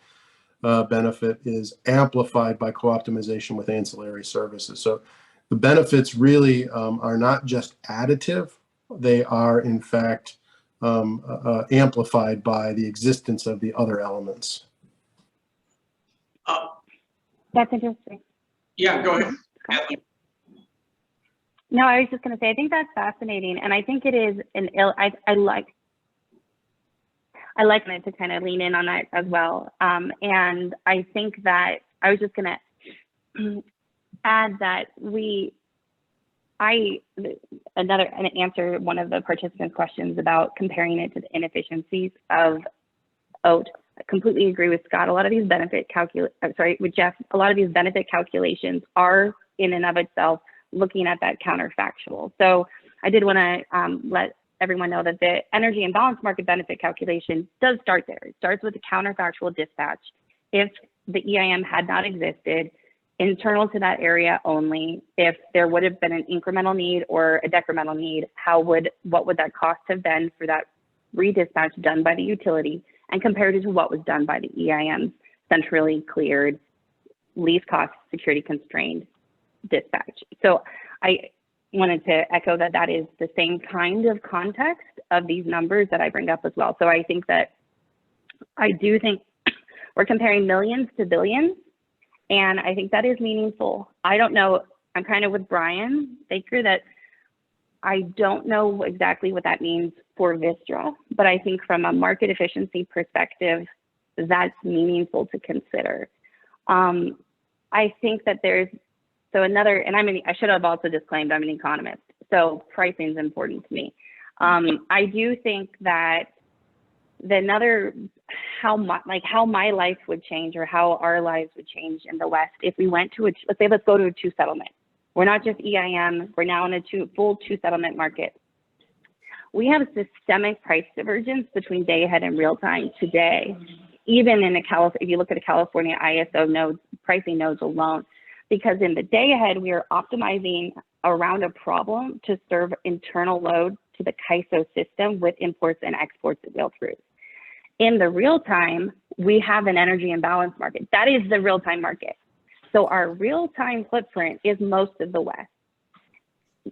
benefit is amplified by co-optimization with ancillary services. So the benefits really are not just additive, they are in fact amplified by the existence of the other elements. That's interesting. Yeah, go ahead. No, I was just going to say, I think that's fascinating. And I think it is I like it to kind of lean in on that as well. And I think that I was just going to add that and answer one of the participants' questions about comparing it to the inefficiencies of OATT. I completely agree with Scott. A lot of these with Jeff, a lot of these benefit calculations are in and of itself looking at that counterfactual. So I did want to let everyone know that the energy and balance market benefit calculation does start there. It starts with the counterfactual dispatch. If the EIM had not existed, internal to that area only, if there would have been an incremental need or a decremental need, what would that cost have been for that redispatch done by the utility and compared it to what was done by the EIM's centrally cleared, least cost, security constrained dispatch. So I wanted to echo that is the same kind of context of these numbers that I bring up as well. So I think we're comparing millions to billions, and I think that is meaningful. I don't know, I'm kind of with Brian Baker that I don't know exactly what that means for Vistra, but I think from a market efficiency perspective, that's meaningful to consider. I think that I should have also disclaimed I'm an economist, so pricing is important to me. I do think that how my life would change or how our lives would change in the West if we went to let's go to a 2 settlement. We're not just EIM, we're now in a full 2 settlement market. We have systemic price divergence between day ahead and real time today, even if you look at a California ISO pricing nodes alone, because in the day ahead, we are optimizing around a problem to serve internal load to the CAISO system with imports and exports that go through. In the real time, we have an energy imbalance market. That is the real time market. So our real time footprint is most of the West.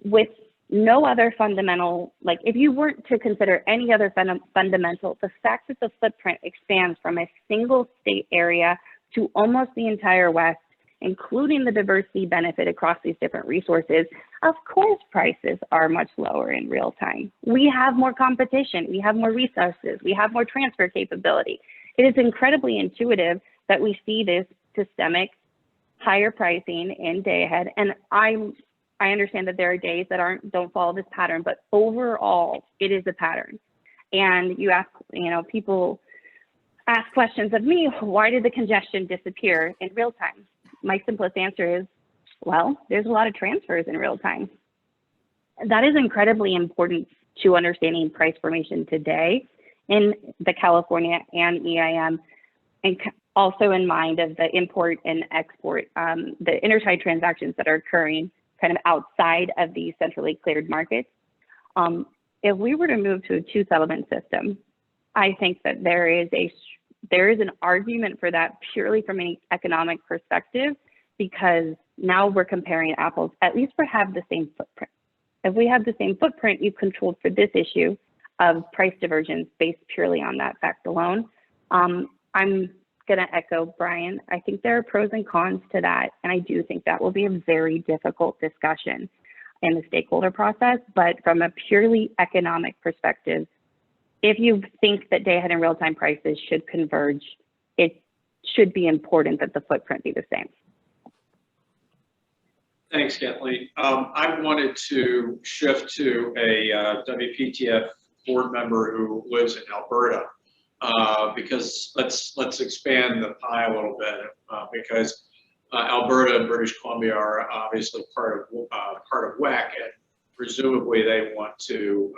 With no other fundamental, if you weren't to consider any other fundamental, the fact that the footprint expands from a single state area to almost the entire West, including the diversity benefit across these different resources, of course prices are much lower in real time. We have more competition, we have more resources, we have more transfer capability. It is incredibly intuitive that we see this systemic higher pricing in day ahead. And I understand that there are days that don't follow this pattern, but overall it is a pattern. And you ask, people ask questions of me, why did the congestion disappear in real time? My simplest answer is, well, there's a lot of transfers in real time. That is incredibly important to understanding price formation today in the California and EIM, and also in mind of the import and export, the intertide transactions that are occurring kind of outside of the centrally cleared markets. If we were to move to a two settlement system, I think that there is an argument for that purely from an economic perspective, because now we're comparing apples. At least we have the same footprint. If we have the same footprint, you've controlled for this issue of price divergence based purely on that fact alone. I'm going to echo Brian. I think there are pros and cons to that, and I do think that will be a very difficult discussion in the stakeholder process. But from a purely economic perspective, if you think that day ahead and real-time prices should converge, it should be important that the footprint be the same. Thanks, Kathleen. I wanted to shift to a WPTF board member who lives in Alberta, because let's expand the pie a little bit, because Alberta and British Columbia are obviously part of WEC, and presumably they want to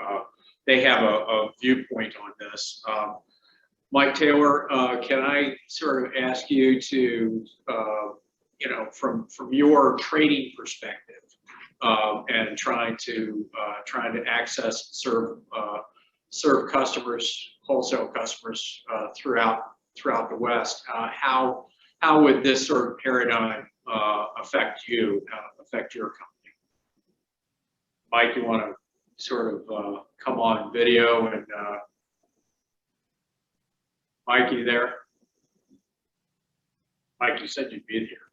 they have a viewpoint on this. Mike Taylor, can I sort of ask you to from your trading perspective, and trying to access serve customers, wholesale customers throughout the West, how would this sort of paradigm affect you, affect your company? Mike, you want to sort of come on video and Mike, you there? Mike, you said you'd be here.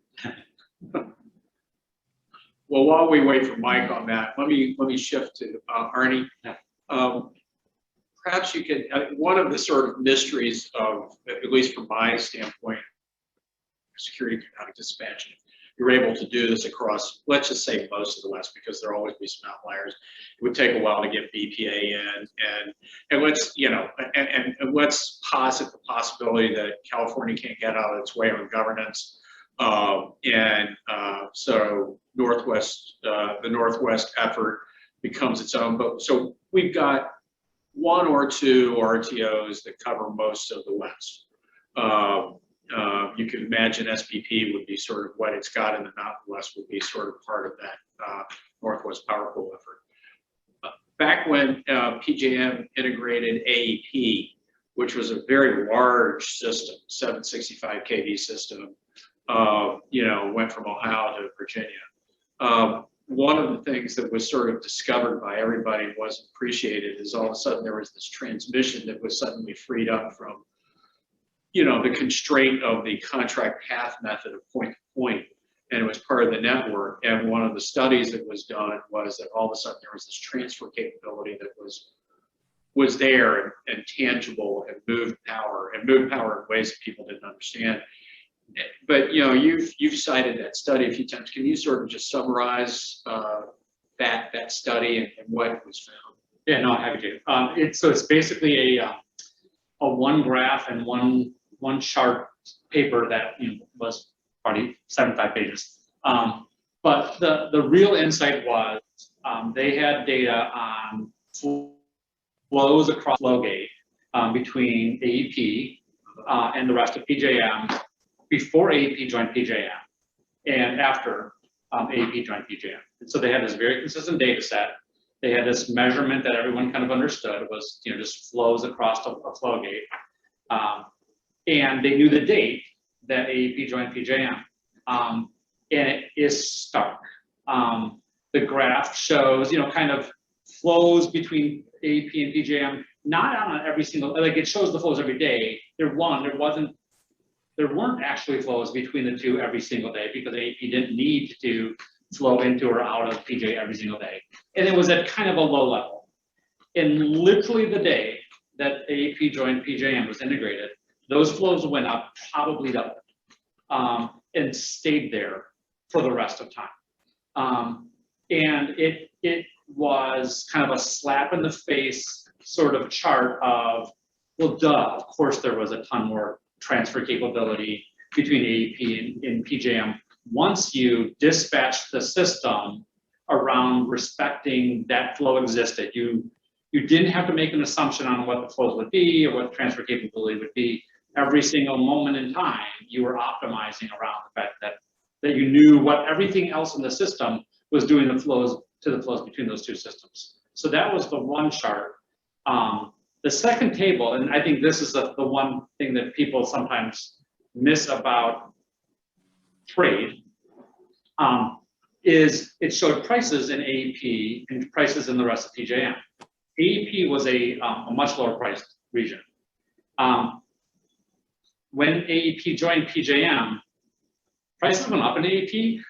Well, while we wait for Mike on that, let me shift to Arnie. Perhaps you could, one of the sort of mysteries of, at least from my standpoint, security economic dispatch, you're able to do this across, let's just say most of the West, because there'll always be some outliers. It would take a while to get BPA in, and let's, and let's posit the possibility that California can't get out of its way on governance. So the Northwest effort becomes its own. But so we've got one or two RTOs that cover most of the West. You can imagine SPP would be sort of what it's got in the Mountain West would be sort of part of that Northwest Power Pool effort. Back when PJM integrated AEP, which was a very large system, 765 kV system, went from Ohio to Virginia. One of the things that was sort of discovered by everybody and wasn't appreciated is all of a sudden there was this transmission that was suddenly freed up from, the constraint of the contract path method of point to point, and it was part of the network. And one of the studies that was done was that all of a sudden there was this transfer capability that was there and tangible and moved power in ways that people didn't understand. But you've cited that study a few times. Can you sort of just summarize that study and what was found? Yeah, no, I'm happy to. So it's basically a one graph and one chart paper that was probably 75 pages. But the real insight was they had data on flows across flow gate between AEP and the rest of PJM before AEP joined PJM and after AEP joined PJM. And so they had this very consistent data set. They had this measurement that everyone kind of understood. It was just flows across a flow gate. And they knew the date that AEP joined PJM. And it is stark. The graph shows, kind of flows between AEP and PJM, not on every single, like it shows the flows every day. There weren't actually flows between the two every single day because AEP didn't need to flow into or out of PJ every single day. And it was at kind of a low level. And literally the day that AEP joined PJM was integrated, those flows went up probably double and stayed there for the rest of time. And it was kind of a slap in the face sort of chart of well, duh, of course, there was a ton more transfer capability between AEP and PJM. Once you dispatched the system around respecting that flow existed, you didn't have to make an assumption on what the flows would be or what the transfer capability would be. Every single moment in time, you were optimizing around the fact that you knew what everything else in the system was doing the flows between those two systems. So that was the one chart. The second table, and I think this is the one thing that people sometimes miss about trade, is it showed prices in AEP and prices in the rest of PJM. AEP was a much lower priced region. When AEP joined PJM, prices went up in AEP,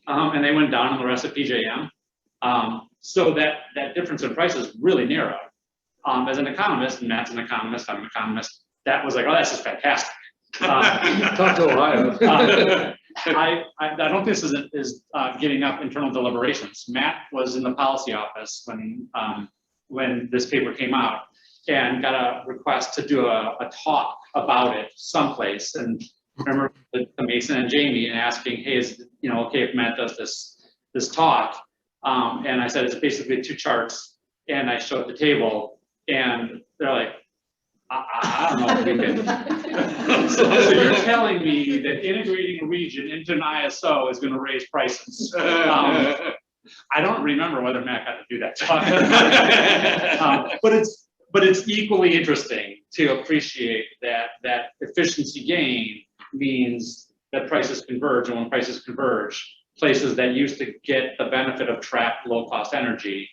and they went down in the rest of PJM. So that difference in prices really narrowed. As an economist, and Matt's an economist, I'm an economist, that was like, oh, that's just fantastic. Talk to Ohio. I don't think this is giving up internal deliberations. Matt was in the policy office when this paper came out and got a request to do a talk about it someplace. And I remember the Mason and Jamie and asking, hey, is it okay if Matt does this talk? And I said, it's basically two charts. And I showed the table and they're like, I don't know if we can. So you're telling me that integrating a region into an ISO is going to raise prices. I don't remember whether Matt got to do that talk. But it's equally interesting to appreciate that efficiency gain means that prices converge, and when prices converge, places that used to get the benefit of trapped low-cost energy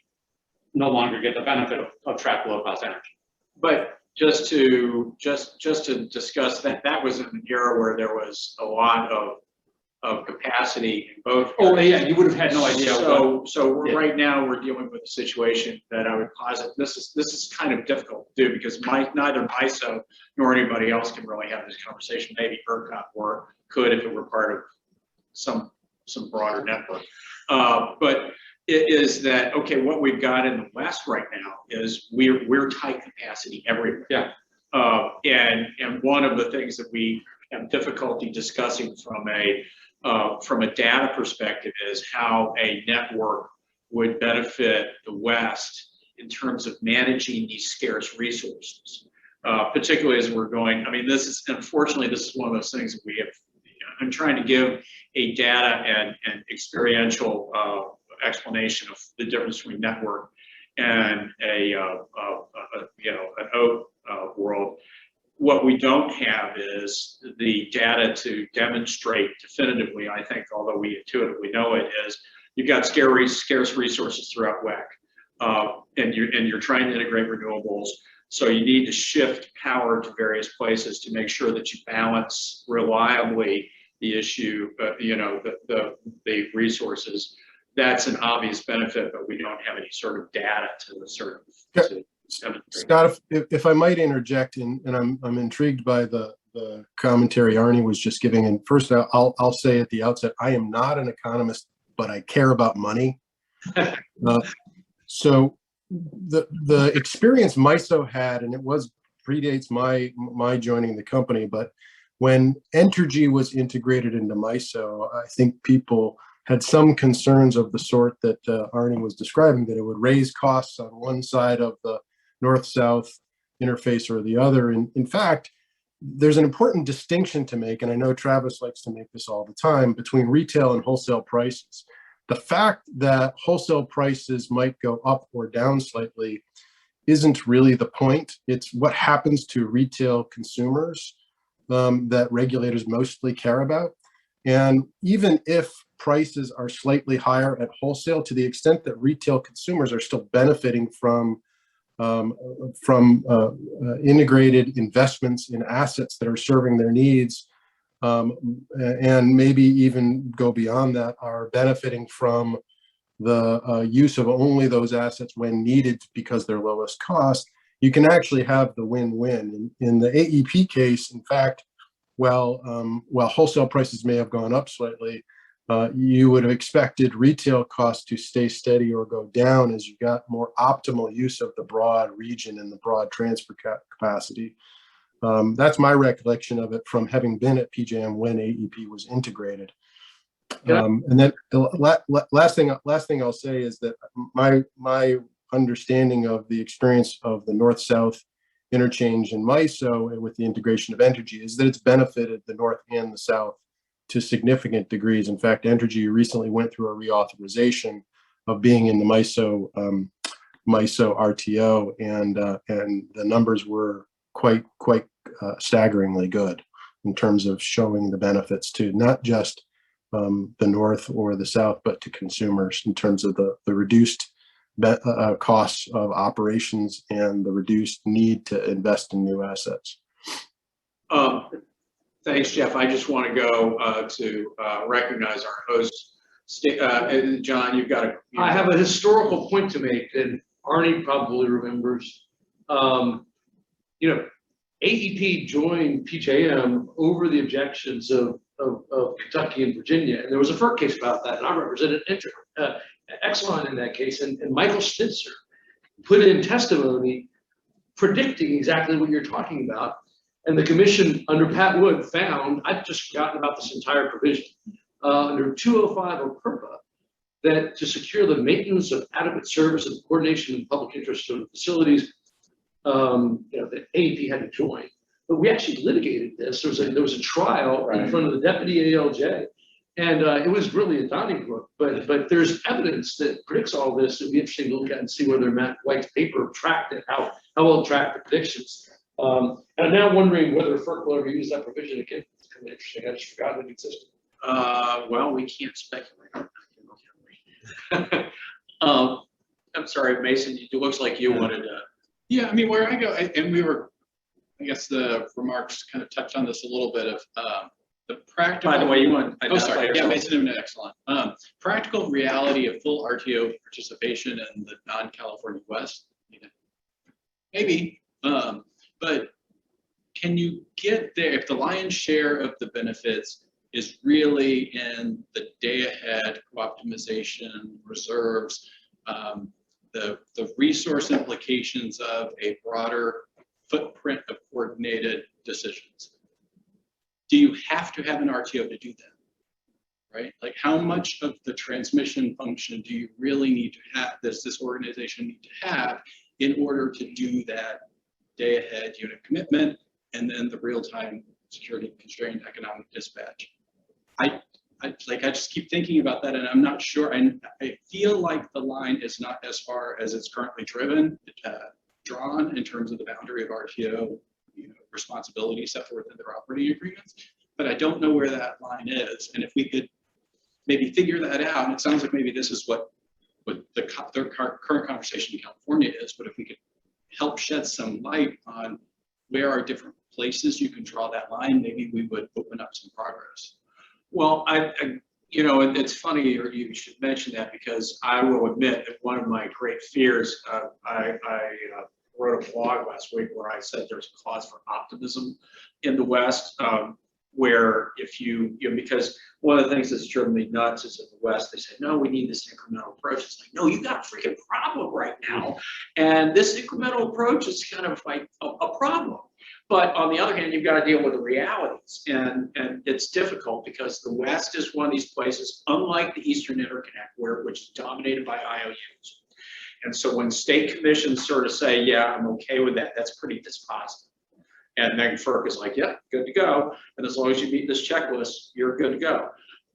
no longer get the benefit of trapped low-cost energy. But just to discuss that was in an era where there was a lot of capacity in both. Oh yeah, you would have had no idea. Right now we're dealing with a situation that I would posit this is kind of difficult to do because neither MISO nor anybody else can really have this conversation. Maybe ERCOT could if it were part of some broader network. But it is that, okay, what we've got in the West right now is we're tight capacity everywhere. Yeah. And one of the things that we have difficulty discussing from a data perspective is how a network would benefit the West in terms of managing these scarce resources, particularly as we're going. I mean, unfortunately, this is one of those things that we have. I'm trying to give a data and experiential explanation of the difference between network and an OATT world. What we don't have is the data to demonstrate definitively, I think, although we intuitively know it, is you've got scarce resources throughout WEC, and you're trying to integrate renewables. So you need to shift power to various places to make sure that you balance reliably the issue, the resources. That's an obvious benefit, but we don't have any sort of data to demonstrate. Scott, if I might interject, and I'm intrigued by the commentary Arnie was just giving. And first, I'll say at the outset, I am not an economist, but I care about money. So the experience MISO had, and it predates my joining the company, but when Entergy was integrated into MISO, I think people had some concerns of the sort that Arnie was describing, that it would raise costs on one side of the north-south interface or the other. And in fact, there's an important distinction to make, and I know Travis likes to make this all the time, between retail and wholesale prices. The fact that wholesale prices might go up or down slightly isn't really the point. It's what happens to retail consumers that regulators mostly care about. And even if prices are slightly higher at wholesale, to the extent that retail consumers are still benefiting from integrated investments in assets that are serving their needs, and maybe even go beyond that, are benefiting from the use of only those assets when needed because they're lowest cost, you can actually have the win-win. In the AEP case, in fact, while wholesale prices may have gone up slightly, you would have expected retail costs to stay steady or go down as you got more optimal use of the broad region and the broad transfer capacity. That's my recollection of it from having been at PJM when AEP was integrated. And then the last thing I'll say is that my understanding of the experience of the North-South interchange in MISO with the integration of Entergy is that it's benefited the North and the South to significant degrees. In fact, Entergy recently went through a reauthorization of being in the MISO RTO, and the numbers were quite staggeringly good in terms of showing the benefits to not just the North or the South, but to consumers in terms of the reduced costs of operations and the reduced need to invest in new assets. Thanks, Jeff. I just want to go to recognize our host. John, you've got a. I have a historical point to make, and Arnie probably remembers. AEP joined PJM over the objections of Kentucky and Virginia, and there was a FERC case about that, and I represented Exelon in that case, and Michael Schnitzer put in testimony predicting exactly what you're talking about. And the commission under Pat Wood found, I've just forgotten about this entire provision, under 205 of PURPA, that to secure the maintenance of adequate service and coordination in public interest of the facilities, that AEP had to join. But we actually litigated this. There was a trial in front of the deputy ALJ, and it was really a Donnybrook. But there's evidence that predicts all this. It'd be interesting to look at and see whether Matt White's paper tracked it, how well it tracked the predictions. And I'm now wondering whether FERC will ever use that provision again. It's kind of interesting. I just forgot it existed. Well, we can't speculate on that, can we? I'm sorry, Mason, it looks like you wanted to. Yeah, I mean, where I go, and we were, I guess the remarks kind of touched on this a little bit of the practical. By the way, you want. Oh, sorry. Yeah, Mason, excellent. Practical reality of full RTO participation in the non-California West. Maybe. But can you get there if the lion's share of the benefits is really in the day-ahead optimization, reserves, the resource implications of a broader footprint of coordinated decisions? Do you have to have an RTO to do that, right? Like how much of the transmission function do you really need to have, does this organization need to have in order to do that day ahead unit commitment, and then the real-time security constrained economic dispatch? I just keep thinking about that, and I'm not sure. I feel like the line is not as far as it's currently drawn in terms of the boundary of RTO responsibility set forth in their operating agreements, but I don't know where that line is. And if we could maybe figure that out, and it sounds like maybe this is what their current conversation in California is, but if we could help shed some light on where are different places you can draw that line, maybe we would open up some progress. Well, it's funny, or you should mention that, because I will admit that one of my great fears, I wrote a blog last week where I said there's a cause for optimism in the West, where if because one of the things that's driven me nuts is in the West, they say, no, we need this incremental approach. It's like, no, you got a freaking problem right now. And this incremental approach is kind of like a problem. But on the other hand, you've got to deal with the realities. And it's difficult because the West is one of these places, unlike the Eastern Interconnect, which is dominated by IOUs. And so when state commissions sort of say, yeah, I'm okay with that, that's pretty dispositive. And then FERC is like, yeah, good to go. And as long as you meet this checklist, you're good to go.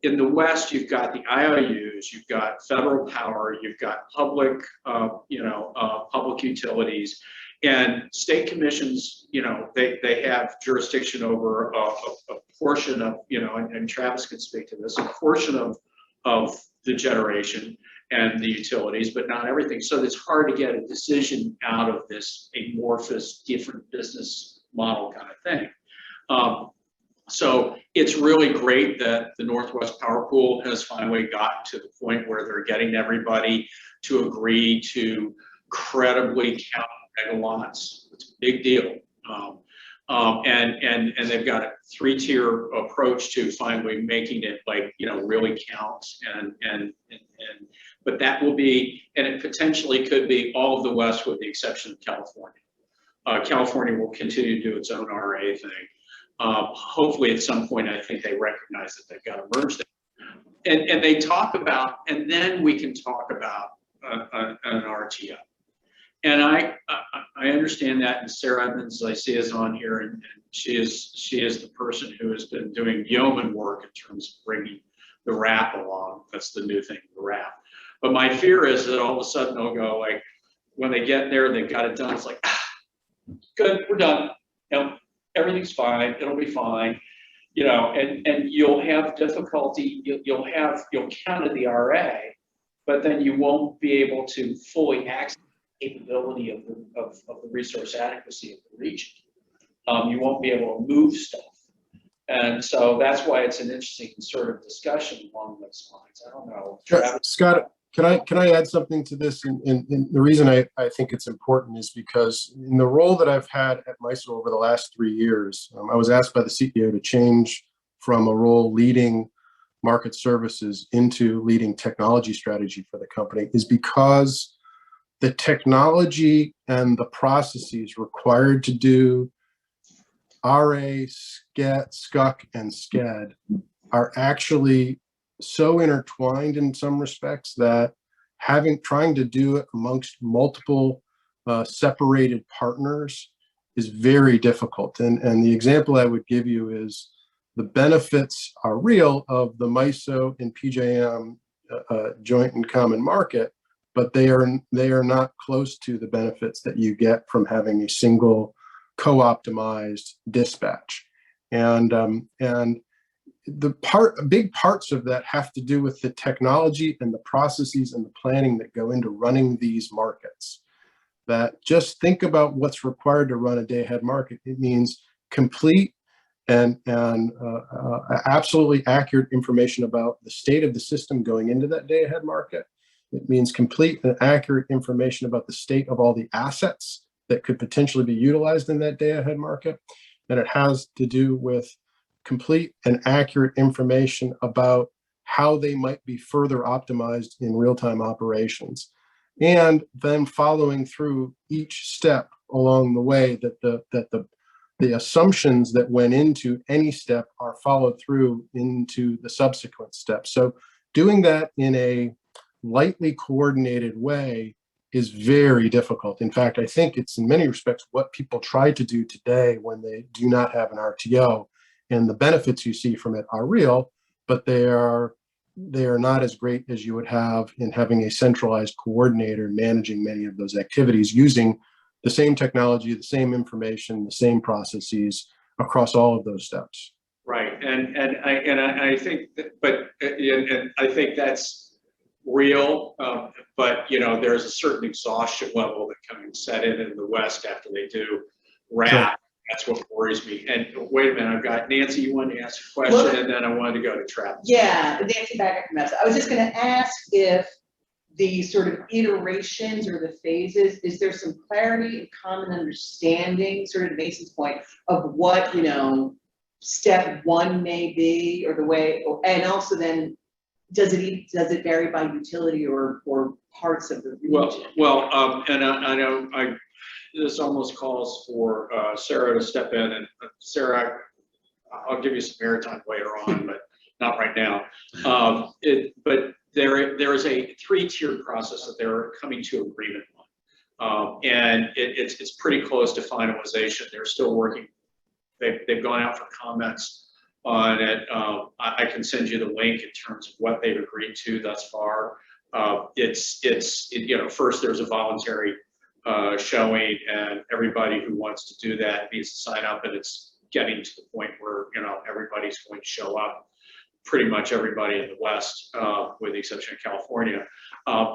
In the West, you've got the IOUs, you've got federal power, you've got public, public utilities, and state commissions. They have jurisdiction over a portion of, and Travis can speak to this, a portion of the generation and the utilities, but not everything. So it's hard to get a decision out of this amorphous, different business model kind of thing. So it's really great that the Northwest Power Pool has finally gotten to the point where they're getting everybody to agree to credibly count megawatts. It's a big deal. And they've got a 3-tier approach to finally making it like, really count but that will be, and it potentially could be all of the West with the exception of California. California will continue to do its own RA thing. Hopefully at some point, I think they recognize that they've got to merge them. And they talk about, and then we can talk about an RTO. And I understand that, and Sarah Evans, I see, is on here, and she is the person who has been doing yeoman work in terms of bringing the RAP along. That's the new thing, the RAP. But my fear is that all of a sudden they'll go like, when they get there, they've got it done. It's like, good, we're done. Everything's fine. It'll be fine. And you'll have difficulty. You'll count at the RA, but then you won't be able to fully access capability of the resource adequacy of the region. You won't be able to move stuff. And so that's why it's an interesting sort of discussion along those lines. I don't know. Scott, can I add something to this? And the reason I think it's important is because in the role that I've had at MISO over the last 3 years, I was asked by the CEO to change from a role leading market services into leading technology strategy for the company, is because the technology and the processes required to do RA, SCUC, and SCED are actually so intertwined in some respects that trying to do it amongst multiple separated partners is very difficult. And the example I would give you is the benefits are real of the MISO and PJM joint and common market, but they are not close to the benefits that you get from having a single co-optimized dispatch. And big parts of that have to do with the technology and the processes and the planning that go into running these markets. That just think about what's required to run a day-ahead market. It means complete and absolutely accurate information about the state of the system going into that day-ahead market. It means complete and accurate information about the state of all the assets that could potentially be utilized in that day-ahead market. And it has to do with complete and accurate information about how they might be further optimized in real-time operations. And then following through each step along the way that the assumptions that went into any step are followed through into the subsequent steps. So doing that in a lightly coordinated way is very difficult. In fact, I think it's in many respects what people try to do today when they do not have an RTO, and the benefits you see from it are real, but they are not as great as you would have in having a centralized coordinator managing many of those activities using the same technology, the same information, the same processes across all of those steps. Right, and I think I think that's real, but there's a certain exhaustion level that kind of set in the West after they do RAP. Sure. That's what worries me. And wait a minute, I've got Nancy, you wanted to ask a question, and then I wanted to go to Travis. Yeah, Nancy back from us. I was just going to ask if the sort of iterations or the phases, is there some clarity and common understanding, sort of to Mason's point, of what, step one may be, or the way, and also then does it vary by utility or parts of the region? And I know this almost calls for Sarah to step in, and Sarah, I'll give you some airtime later on, but not right now. But there is a 3-tiered process that they're coming to agreement on, and it's pretty close to finalization. They're still working. They've gone out for comments on it. I can send you the link in terms of what they've agreed to thus far. First there's a voluntary showing, and everybody who wants to do that needs to sign up, and it's getting to the point where everybody's going to show up, pretty much everybody in the West, with the exception of California.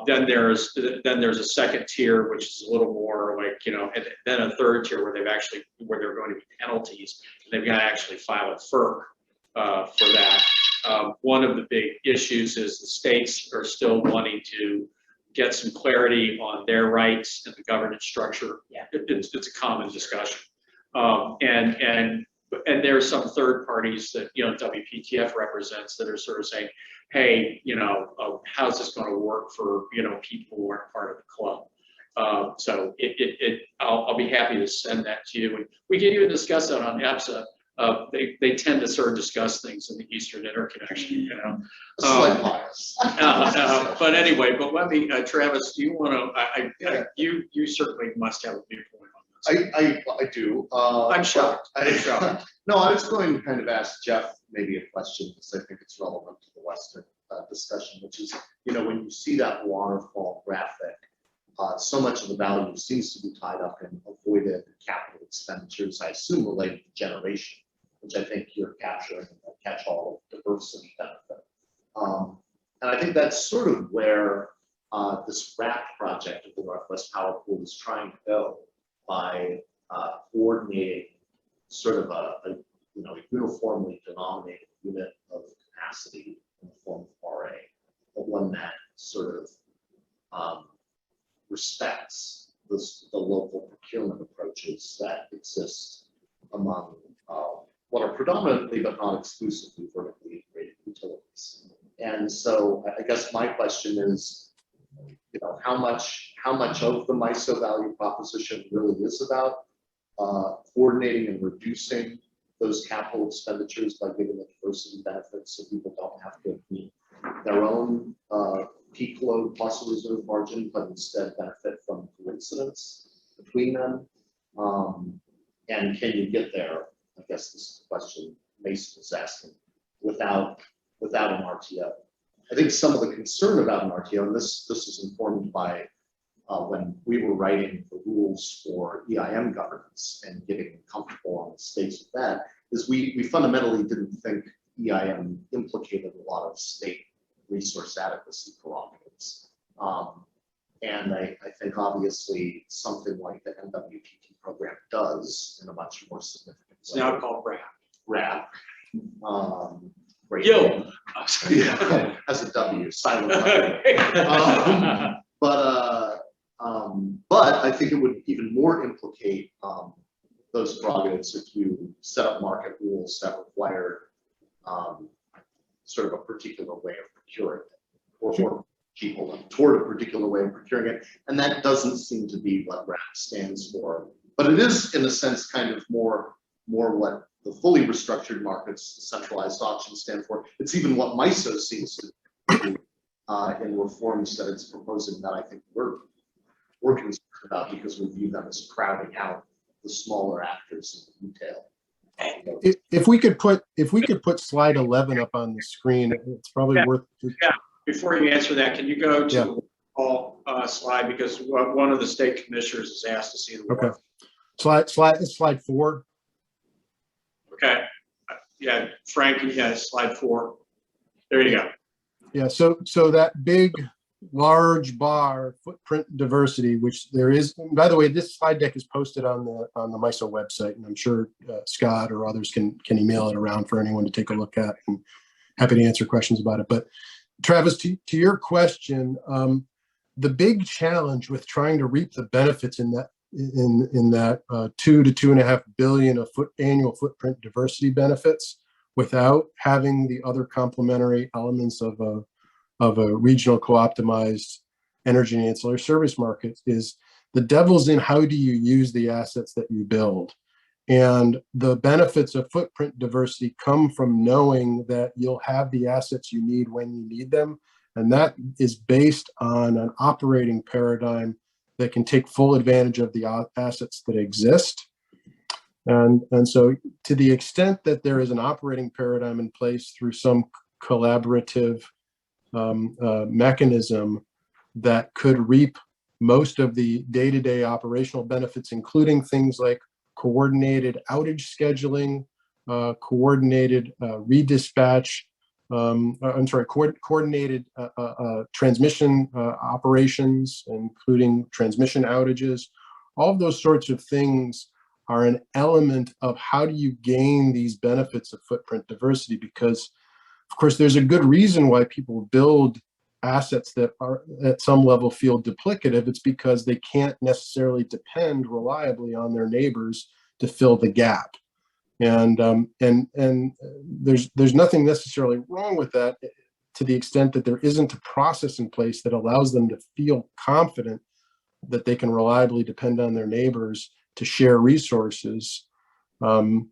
Then there's a second tier, which is a little more like, and then a third tier where there are going to be penalties, and they've got to actually file a FERC for that. One of the big issues is the states are still wanting to get some clarity on their rights and the governance structure. Yeah. It's a common discussion. And there's some third parties that, you know, WPTF represents that are sort of saying, hey, you know, how's this going to work for, you know, people who aren't part of the club? So I'll be happy to send that to you. And we can even discuss that on EPSA. They tend to sort of discuss things in the Eastern Interconnection, you know. Slight bias. But anyway, but let me, Travis, do you want to, you certainly must have a viewpoint on this. I do. I'm shocked. I'm shocked. No, I was going to kind of ask Jeff maybe a question because I think it's relevant to the Western discussion, which is, you know, when you see that waterfall graphic, so much of the value seems to be tied up in avoided capital expenditures, I assume related to generation, which I think you're capturing a catch-all diversity benefit. And I think that's sort of where this RAP project of the Northwest Power Pool is trying to go by coordinating sort of a you know, uniformly denominated unit of capacity in the form of RA, but one that sort of respects the local procurement approaches that exist among what are predominantly but not exclusively vertically integrated utilities. And so I guess my question is, you know, how much of the MISO value proposition really is about coordinating and reducing those capital expenditures by giving the diversity benefits so people don't have to meet their own peak load plus a reserve margin, but instead benefit from coincidence between them. And can you get there? I guess this is the question Mason is asking without an RTO. I think some of the concern about an RTO, and this is informed by when we were writing the rules for EIM governance and getting comfortable on the space of that, is we fundamentally didn't think EIM implicated a lot of state resource adequacy prerogatives. And I think obviously something like the NWPT program does in a much more significant way. It's now called RAP. RAP. Great. Yo. Yeah, as a W, silent W. But I think it would even more implicate those prerogatives if you set up market rules that require sort of a particular way of procuring it, or people toward a particular way of procuring it. And that doesn't seem to be what RAP stands for. But it is, in a sense, kind of more what the fully restructured markets, the centralized auctions stand for. It's even what MISO seems to do in reforms that it's proposing that I think we're concerned about because we view them as crowding out the smaller actors in retail. If we could put slide 11 up on the screen, it's probably worth. Yeah. Before you answer that, can you go to all slide, because one of the state commissioners is asked to see the work. Okay. Slide 4. Okay. Yeah, Frank, slide 4. There you go. Yeah. So that big, large bar, footprint diversity, which there is. And by the way, this slide deck is posted on the MISO website, and I'm sure Scott or others can email it around for anyone to take a look at. And happy to answer questions about it. But Travis, to your question, the big challenge with trying to reap the benefits in that 2 to 2.5 billion of annual footprint diversity benefits without having the other complementary elements of a regional co-optimized energy and ancillary service market is the devil's in how do you use the assets that you build. And the benefits of footprint diversity come from knowing that you'll have the assets you need when you need them. And that is based on an operating paradigm that can take full advantage of the assets that exist. And so to the extent that there is an operating paradigm in place through some collaborative mechanism that could reap most of the day-to-day operational benefits, including things like coordinated outage scheduling, coordinated redispatch, coordinated transmission operations, including transmission outages. All of those sorts of things are an element of how do you gain these benefits of footprint diversity, because of course there's a good reason why people build assets that are at some level feel duplicative. It's because they can't necessarily depend reliably on their neighbors to fill the gap. And there's nothing necessarily wrong with that, to the extent that there isn't a process in place that allows them to feel confident that they can reliably depend on their neighbors to share resources. That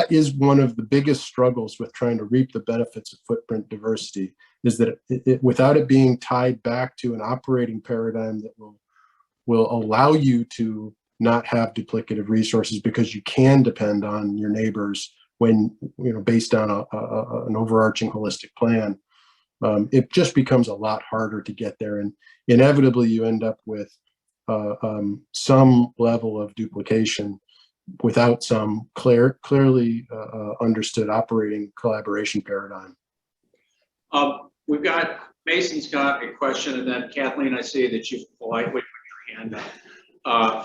is one of the biggest struggles with trying to reap the benefits of footprint diversity, is that without it being tied back to an operating paradigm that will allow you to not have duplicative resources, because you can depend on your neighbors when, based on an overarching holistic plan, it just becomes a lot harder to get there. And inevitably you end up with some level of duplication without some clearly understood operating collaboration paradigm. We've got, Mason's got a question, and then Kathleen, I see that you've politely put your hand up.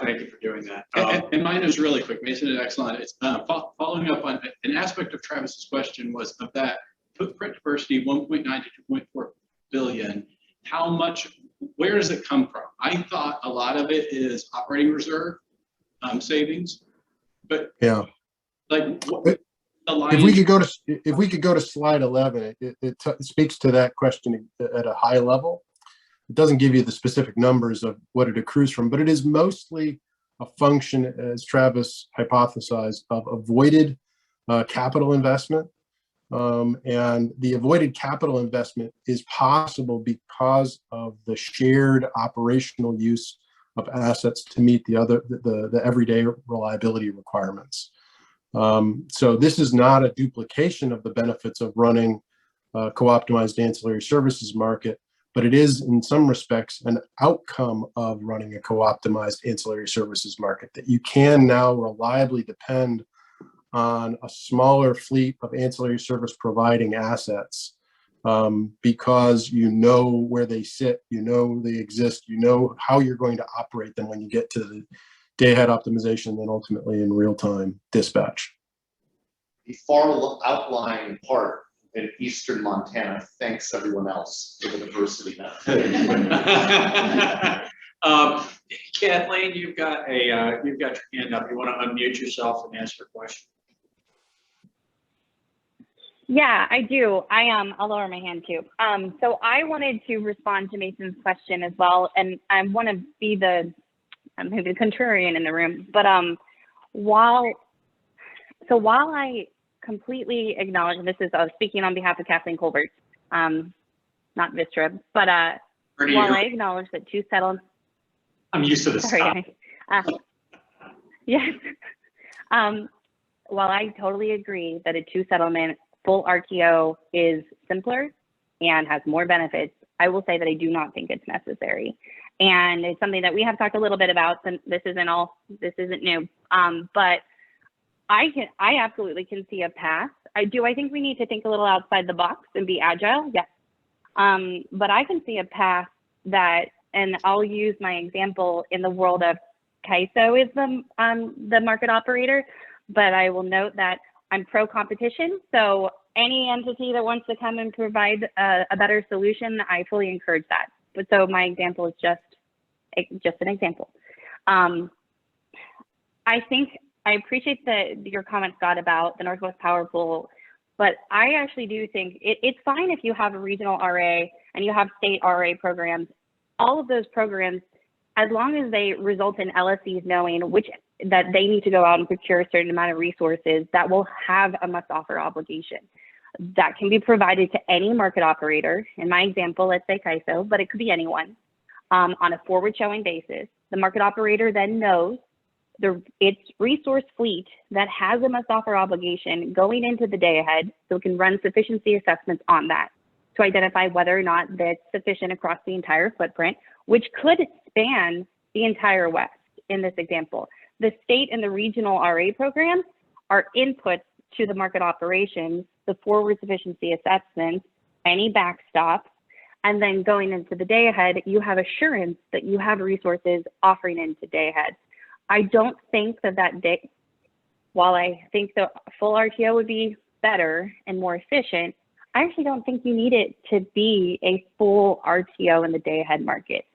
Thank you for doing that. And mine is really quick. Mason is excellent. It's following up on an aspect of Travis's question was of that footprint diversity, 1.9 to 2.4 billion. How much, where does it come from? I thought a lot of it is operating reserve savings, but yeah, like what, the line. If we could go to slide 11, it speaks to that question at a high level. It doesn't give you the specific numbers of what it accrues from, but it is mostly a function, as Travis hypothesized, of avoided capital investment. And the avoided capital investment is possible because of the shared operational use of assets to meet the everyday reliability requirements. So this is not a duplication of the benefits of running a co-optimized ancillary services market, but it is in some respects an outcome of running a co-optimized ancillary services market, that you can now reliably depend on a smaller fleet of ancillary service providing assets, because you know where they sit, you know they exist, you know how you're going to operate them when you get to the day-ahead optimization, and then ultimately in real-time dispatch. The far outlying part in eastern Montana thanks everyone else for the diversity now. Kathleen, you've got your hand up. You want to unmute yourself and ask your question? Yeah, I do. I'll lower my hand too. So I wanted to respond to Mason's question as well, and I want to be maybe the contrarian in the room. But while I completely acknowledge, and this is speaking on behalf of Kathleen Colbert, not Vistra, but while I acknowledge that two settlements. I'm used to this. Sorry. Yes. While I totally agree that a two settlement full RTO is simpler and has more benefits, I will say that I do not think it's necessary. And it's something that we have talked a little bit about, and this isn't new. But I absolutely can see a path. I think we need to think a little outside the box and be agile, yes. But I can see a path that, and I'll use my example in the world of CAISO is the market operator, but I will note that I'm pro-competition, so any entity that wants to come and provide a better solution, I fully encourage that. But so my example is just an example. I think I appreciate your comment, Scott, about the Northwest Power Pool, but I actually do think it's fine if you have a regional RA and you have state RA programs. All of those programs, as long as they result in LSEs knowing that they need to go out and procure a certain amount of resources that will have a must-offer obligation. That can be provided to any market operator. In my example, let's say CAISO, but it could be anyone, on a forward-showing basis. The market operator then knows its resource fleet that has a must-offer obligation going into the day ahead, so it can run sufficiency assessments on that to identify whether or not that's sufficient across the entire footprint, which could span the entire West in this example. The state and the regional RA programs are inputs to the market operations, the forward sufficiency assessments, any backstops, and then going into the day ahead, you have assurance that you have resources offering into day ahead. I don't think that day, while I think the full RTO would be better and more efficient, I actually don't think you need it to be a full RTO in the day ahead market.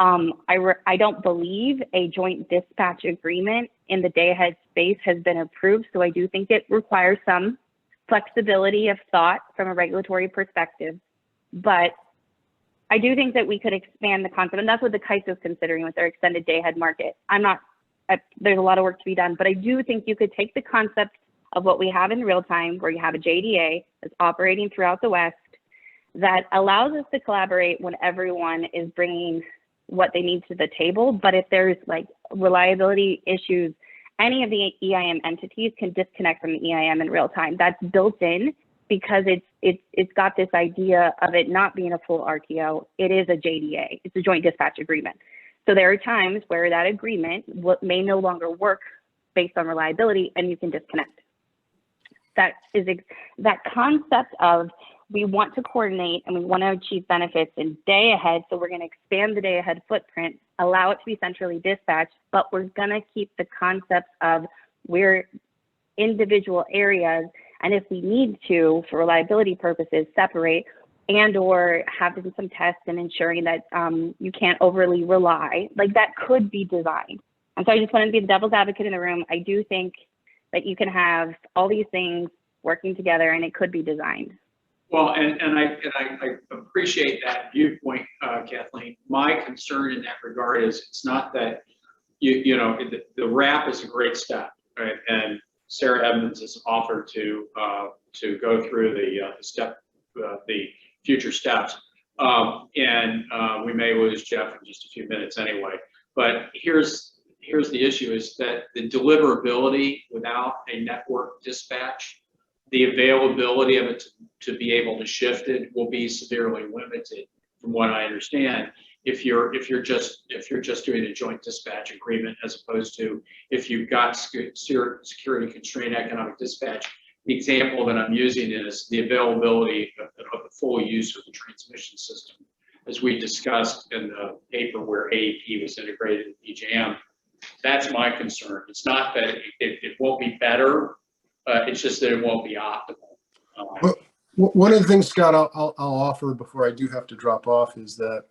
I don't believe a joint dispatch agreement in the day ahead space has been approved. So I do think it requires some flexibility of thought from a regulatory perspective. But I do think that we could expand the concept, and that's what the KICE is considering with their extended day ahead market. There's a lot of work to be done, but I do think you could take the concept of what we have in real time, where you have a JDA that's operating throughout the West, that allows us to collaborate when everyone is bringing what they need to the table. But if there's like reliability issues, any of the EIM entities can disconnect from the EIM in real time. That's built in because it's got this idea of it not being a full RTO. It is a JDA. It's a joint dispatch agreement. So there are times where that agreement may no longer work based on reliability, and you can disconnect. That concept of we want to coordinate and we want to achieve benefits in day ahead. So we're going to expand the day ahead footprint, allow it to be centrally dispatched, but we're going to keep the concept of we're individual areas. And if we need to, for reliability purposes, separate and or having some tests and ensuring that you can't overly rely, like that could be designed. And so I just wanted to be the devil's advocate in the room. I do think that you can have all these things working together and it could be designed. Well, and I appreciate that viewpoint, Kathleen. My concern in that regard is it's not that the wrap is a great step, right? And Sarah Evans has offered to go through the future steps, and we may lose Jeff in just a few minutes anyway. But here's the issue: is that the deliverability without a network dispatch, the availability of it to be able to shift it will be severely limited, from what I understand. If you're just doing a joint dispatch agreement, as opposed to if you've got security constrained economic dispatch. The example that I'm using is the availability of the full use of the transmission system, as we discussed in the paper where AEP was integrated in PJM. That's my concern. It's not that it won't be better. It's just that it won't be optimal. One of the things, Scott, I'll offer before I do have to drop off is that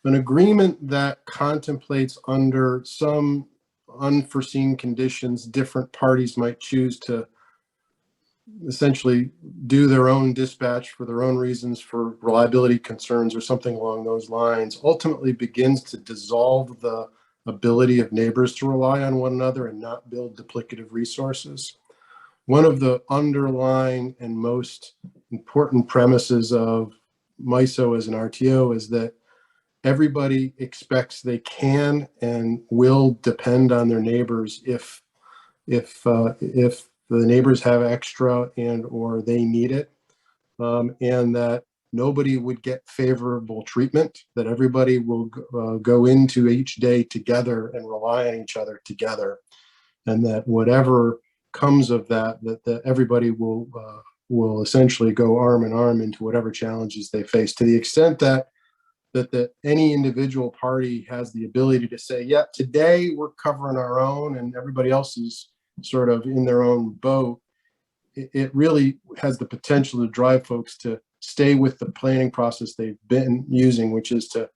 an agreement that contemplates under some unforeseen conditions, different parties might choose to essentially do their own dispatch for their own reasons, for reliability concerns or something along those lines, ultimately begins to dissolve the ability of neighbors to rely on one another and not build duplicative resources. One of the underlying and most important premises of MISO as an RTO is that everybody expects they can and will depend on their neighbors if the neighbors have extra and or they need it, and that nobody would get favorable treatment, that everybody will go into each day together and rely on each other together, and that whatever comes of that, that everybody will essentially go arm in arm into whatever challenges they face, to the extent that any individual party has the ability to say, yeah, today we're covering our own and everybody else is sort of in their own boat. It really has the potential to drive folks to stay with the planning process they've been using, which is to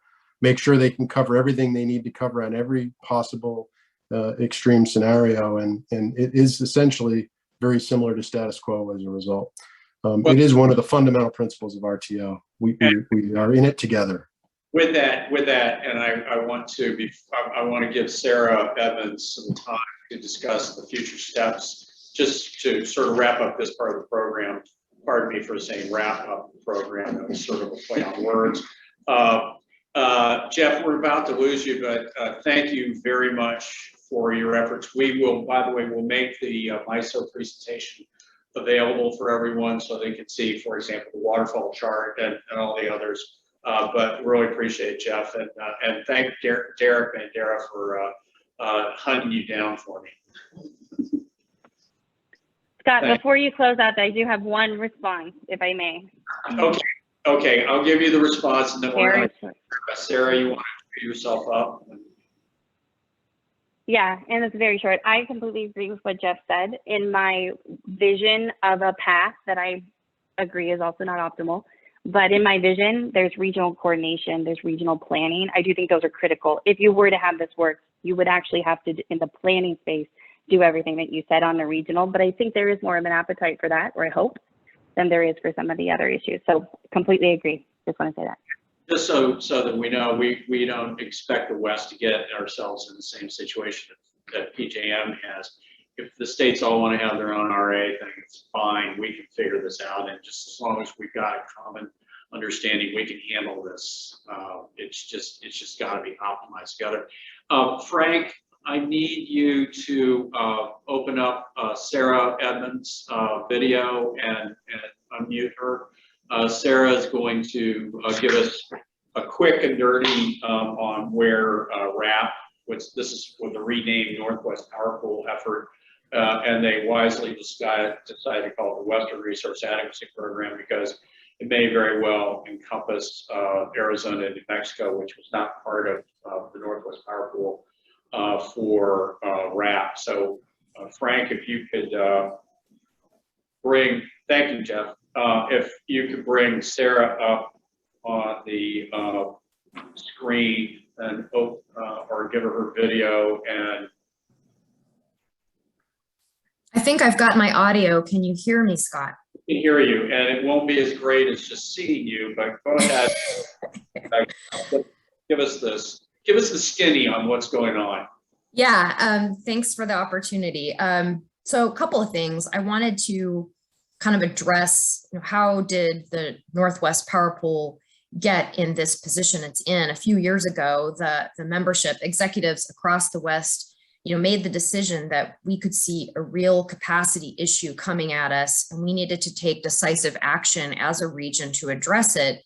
make sure they can cover everything they need to cover on every possible extreme scenario. And it is essentially very similar to status quo as a result. It is one of the fundamental principles of RTO. We are in it together. With that, and I want to give Sarah Evans some time to discuss the future steps, just to sort of wrap up this part of the program. Pardon me for saying wrap up the program. That was sort of a play on words. Jeff, we're about to lose you, but thank you very much for your efforts. We will, by the way, we'll make the MISO presentation available for everyone so they can see, for example, the waterfall chart and all the others. But really appreciate it, Jeff, and thank Derek and Dara for hunting you down for me. Scott, before you close out, I do have one response, if I may. Okay, I'll give you the response, and then Sarah, you want to clear yourself up? Yeah, and it's very short. I completely agree with what Jeff said. In my vision of a path that I agree is also not optimal, But in my vision, there's regional coordination, there's regional planning. I do think those are critical. If you were to have this work, you would actually have to, in the planning space, do everything that you said on the regional. But I think there is more of an appetite for that, or I hope, than there is for some of the other issues. So completely agree. Just want to say that. Just so that we know, we don't expect the West to get ourselves in the same situation that PJM has. If the states all want to have their own RA thing, it's fine. We can figure this out, and just as long as we've got a common understanding, we can handle this. It's just got to be optimized together. Frank, I need you to open up Sarah Edmonds' video and unmute her. Sarah is going to give us a quick and dirty on where RAP, which this is with the renamed Northwest Power Pool effort, and they wisely decided to call it the Western Resource Adequacy Program because it may very well encompass Arizona and New Mexico, which was not part of the Northwest Power Pool for RAP. So Frank, if you could thank you, Jeff. If you could bring Sarah up on the screen and or give her video. And I think I've got my audio. Can you hear me, Scott? I can hear you, and it won't be as great as just seeing you, but go ahead. Give us the skinny on what's going on. Yeah, thanks for the opportunity. So a couple of things. I wanted to kind of address, how did the Northwest Power Pool get in this position it's in? A few years ago, the membership executives across the West, made the decision that we could see a real capacity issue coming at us, and we needed to take decisive action as a region to address it.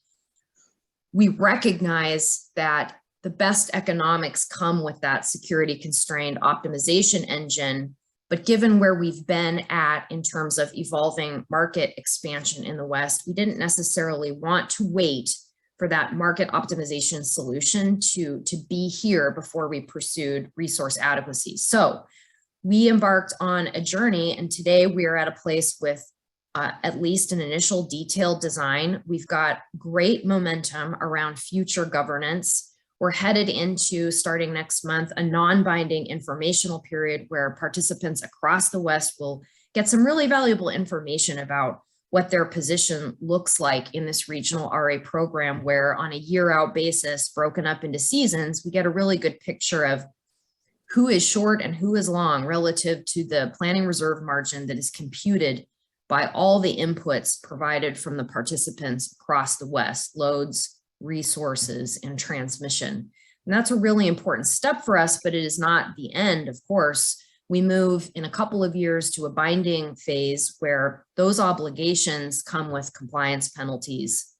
We recognize that the best economics come with that security constrained optimization engine. But given where we've been at in terms of evolving market expansion in the West, we didn't necessarily want to wait for that market optimization solution to be here before we pursued resource adequacy. So we embarked on a journey, and today we are at a place with at least an initial detailed design. We've got great momentum around future governance. We're headed into, starting next month, a non-binding informational period where participants across the West will get some really valuable information about what their position looks like in this regional RA program, where on a year-out basis, broken up into seasons, we get a really good picture of who is short and who is long relative to the planning reserve margin that is computed by all the inputs provided from the participants across the West: loads, resources, and transmission. And that's a really important step for us, but it is not the end, of course. We move in a couple of years to a binding phase where those obligations come with compliance penalties.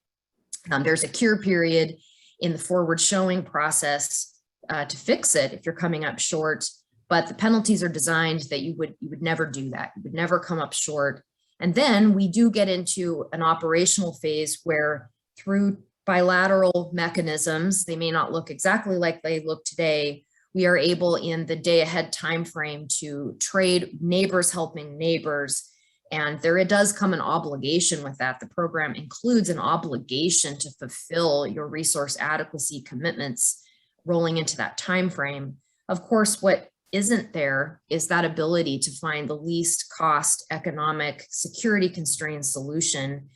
There's a cure period in the forward showing process to fix it if you're coming up short, but the penalties are designed that you would never do that. You would never come up short. And then we do get into an operational phase where, through bilateral mechanisms, they may not look exactly like they look today, we are able in the day ahead timeframe to trade neighbors helping neighbors. And there it does come an obligation with that. The program includes an obligation to fulfill your resource adequacy commitments rolling into that timeframe. Of course, what isn't there is that ability to find the least cost, economic, security constrained solution.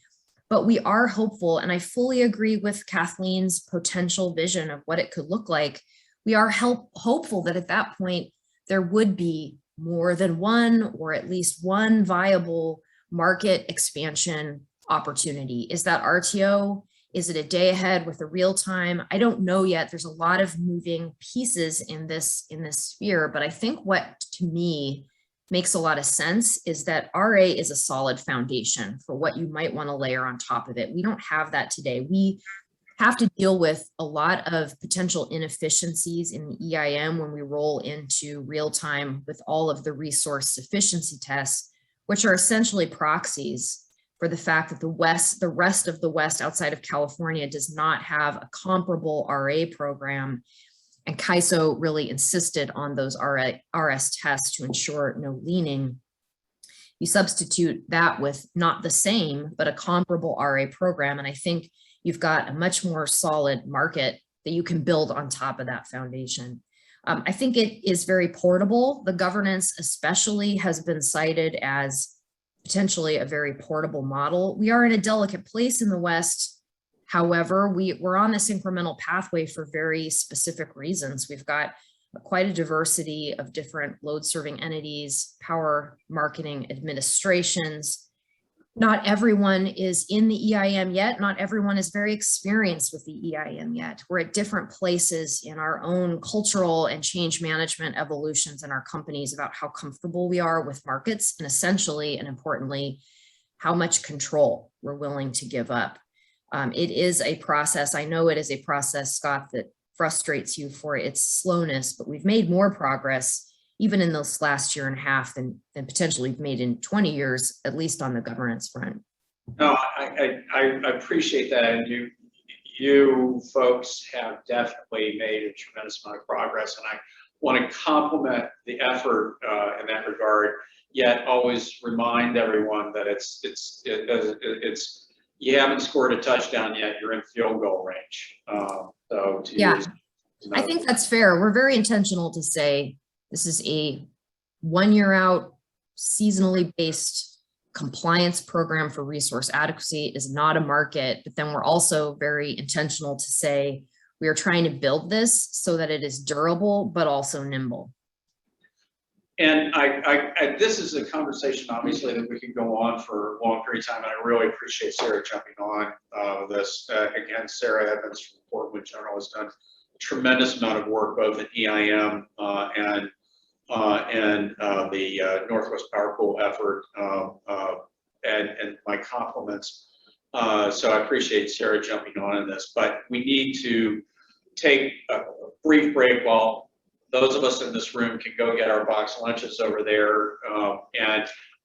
But we are hopeful, and I fully agree with Kathleen's potential vision of what it could look like. We are hopeful that at that point, there would be more than one, or at least one, viable market expansion opportunity. Is that RTO? Is it a day ahead with a real time? I don't know yet. There's a lot of moving pieces in this sphere, but I think what, to me, makes a lot of sense is that RA is a solid foundation for what you might want to layer on top of it. We don't have that today. We have to deal with a lot of potential inefficiencies in the EIM when we roll into real time with all of the resource sufficiency tests, which are essentially proxies for the fact that the rest of the West outside of California does not have a comparable RA program. And CAISO really insisted on those RS tests to ensure no leaning. You substitute that with not the same, but a comparable RA program. And I think you've got a much more solid market that you can build on top of that foundation. I think it is very portable. The governance especially has been cited as potentially a very portable model. We are in a delicate place in the West. However, we're on this incremental pathway for very specific reasons. We've got quite a diversity of different load serving entities, power marketing administrations. Not everyone is in the EIM yet. Not everyone is very experienced with the EIM yet. We're at different places in our own cultural and change management evolutions in our companies about how comfortable we are with markets and essentially and importantly, how much control we're willing to give up. It is a process. I know it is a process, Scott, that frustrates you for its slowness, but we've made more progress even in this last year and a half than potentially we've made in 20 years, at least on the governance front. No, I appreciate that. And you folks have definitely made a tremendous amount of progress. And I want to compliment the effort in that regard, yet always remind everyone that it's you haven't scored a touchdown yet, you're in field goal range. So to yeah, use, I think that's fair. We're very intentional to say this is a 1 year out, seasonally based compliance program for resource adequacy. Is not a market, but then we're also very intentional to say we are trying to build this so that it is durable, but also nimble. And this is a conversation, obviously, that we can go on for a long period of time. And I really appreciate Sarah jumping on this. Again, Sarah Evans from Portland General has done a tremendous amount of work, both in EIM and the Northwest Power Pool effort, and my compliments. So I appreciate Sarah jumping on in this, but we need to take a brief break while those of us in this room can go get our box lunches over there.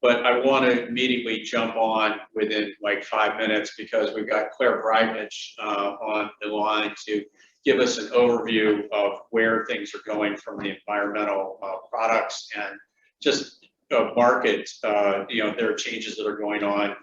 But I want to immediately jump on within like 5 minutes because we've got Claire Breitnich on the line to give us an overview of where things are going from the environmental products and just market. There are changes that are going on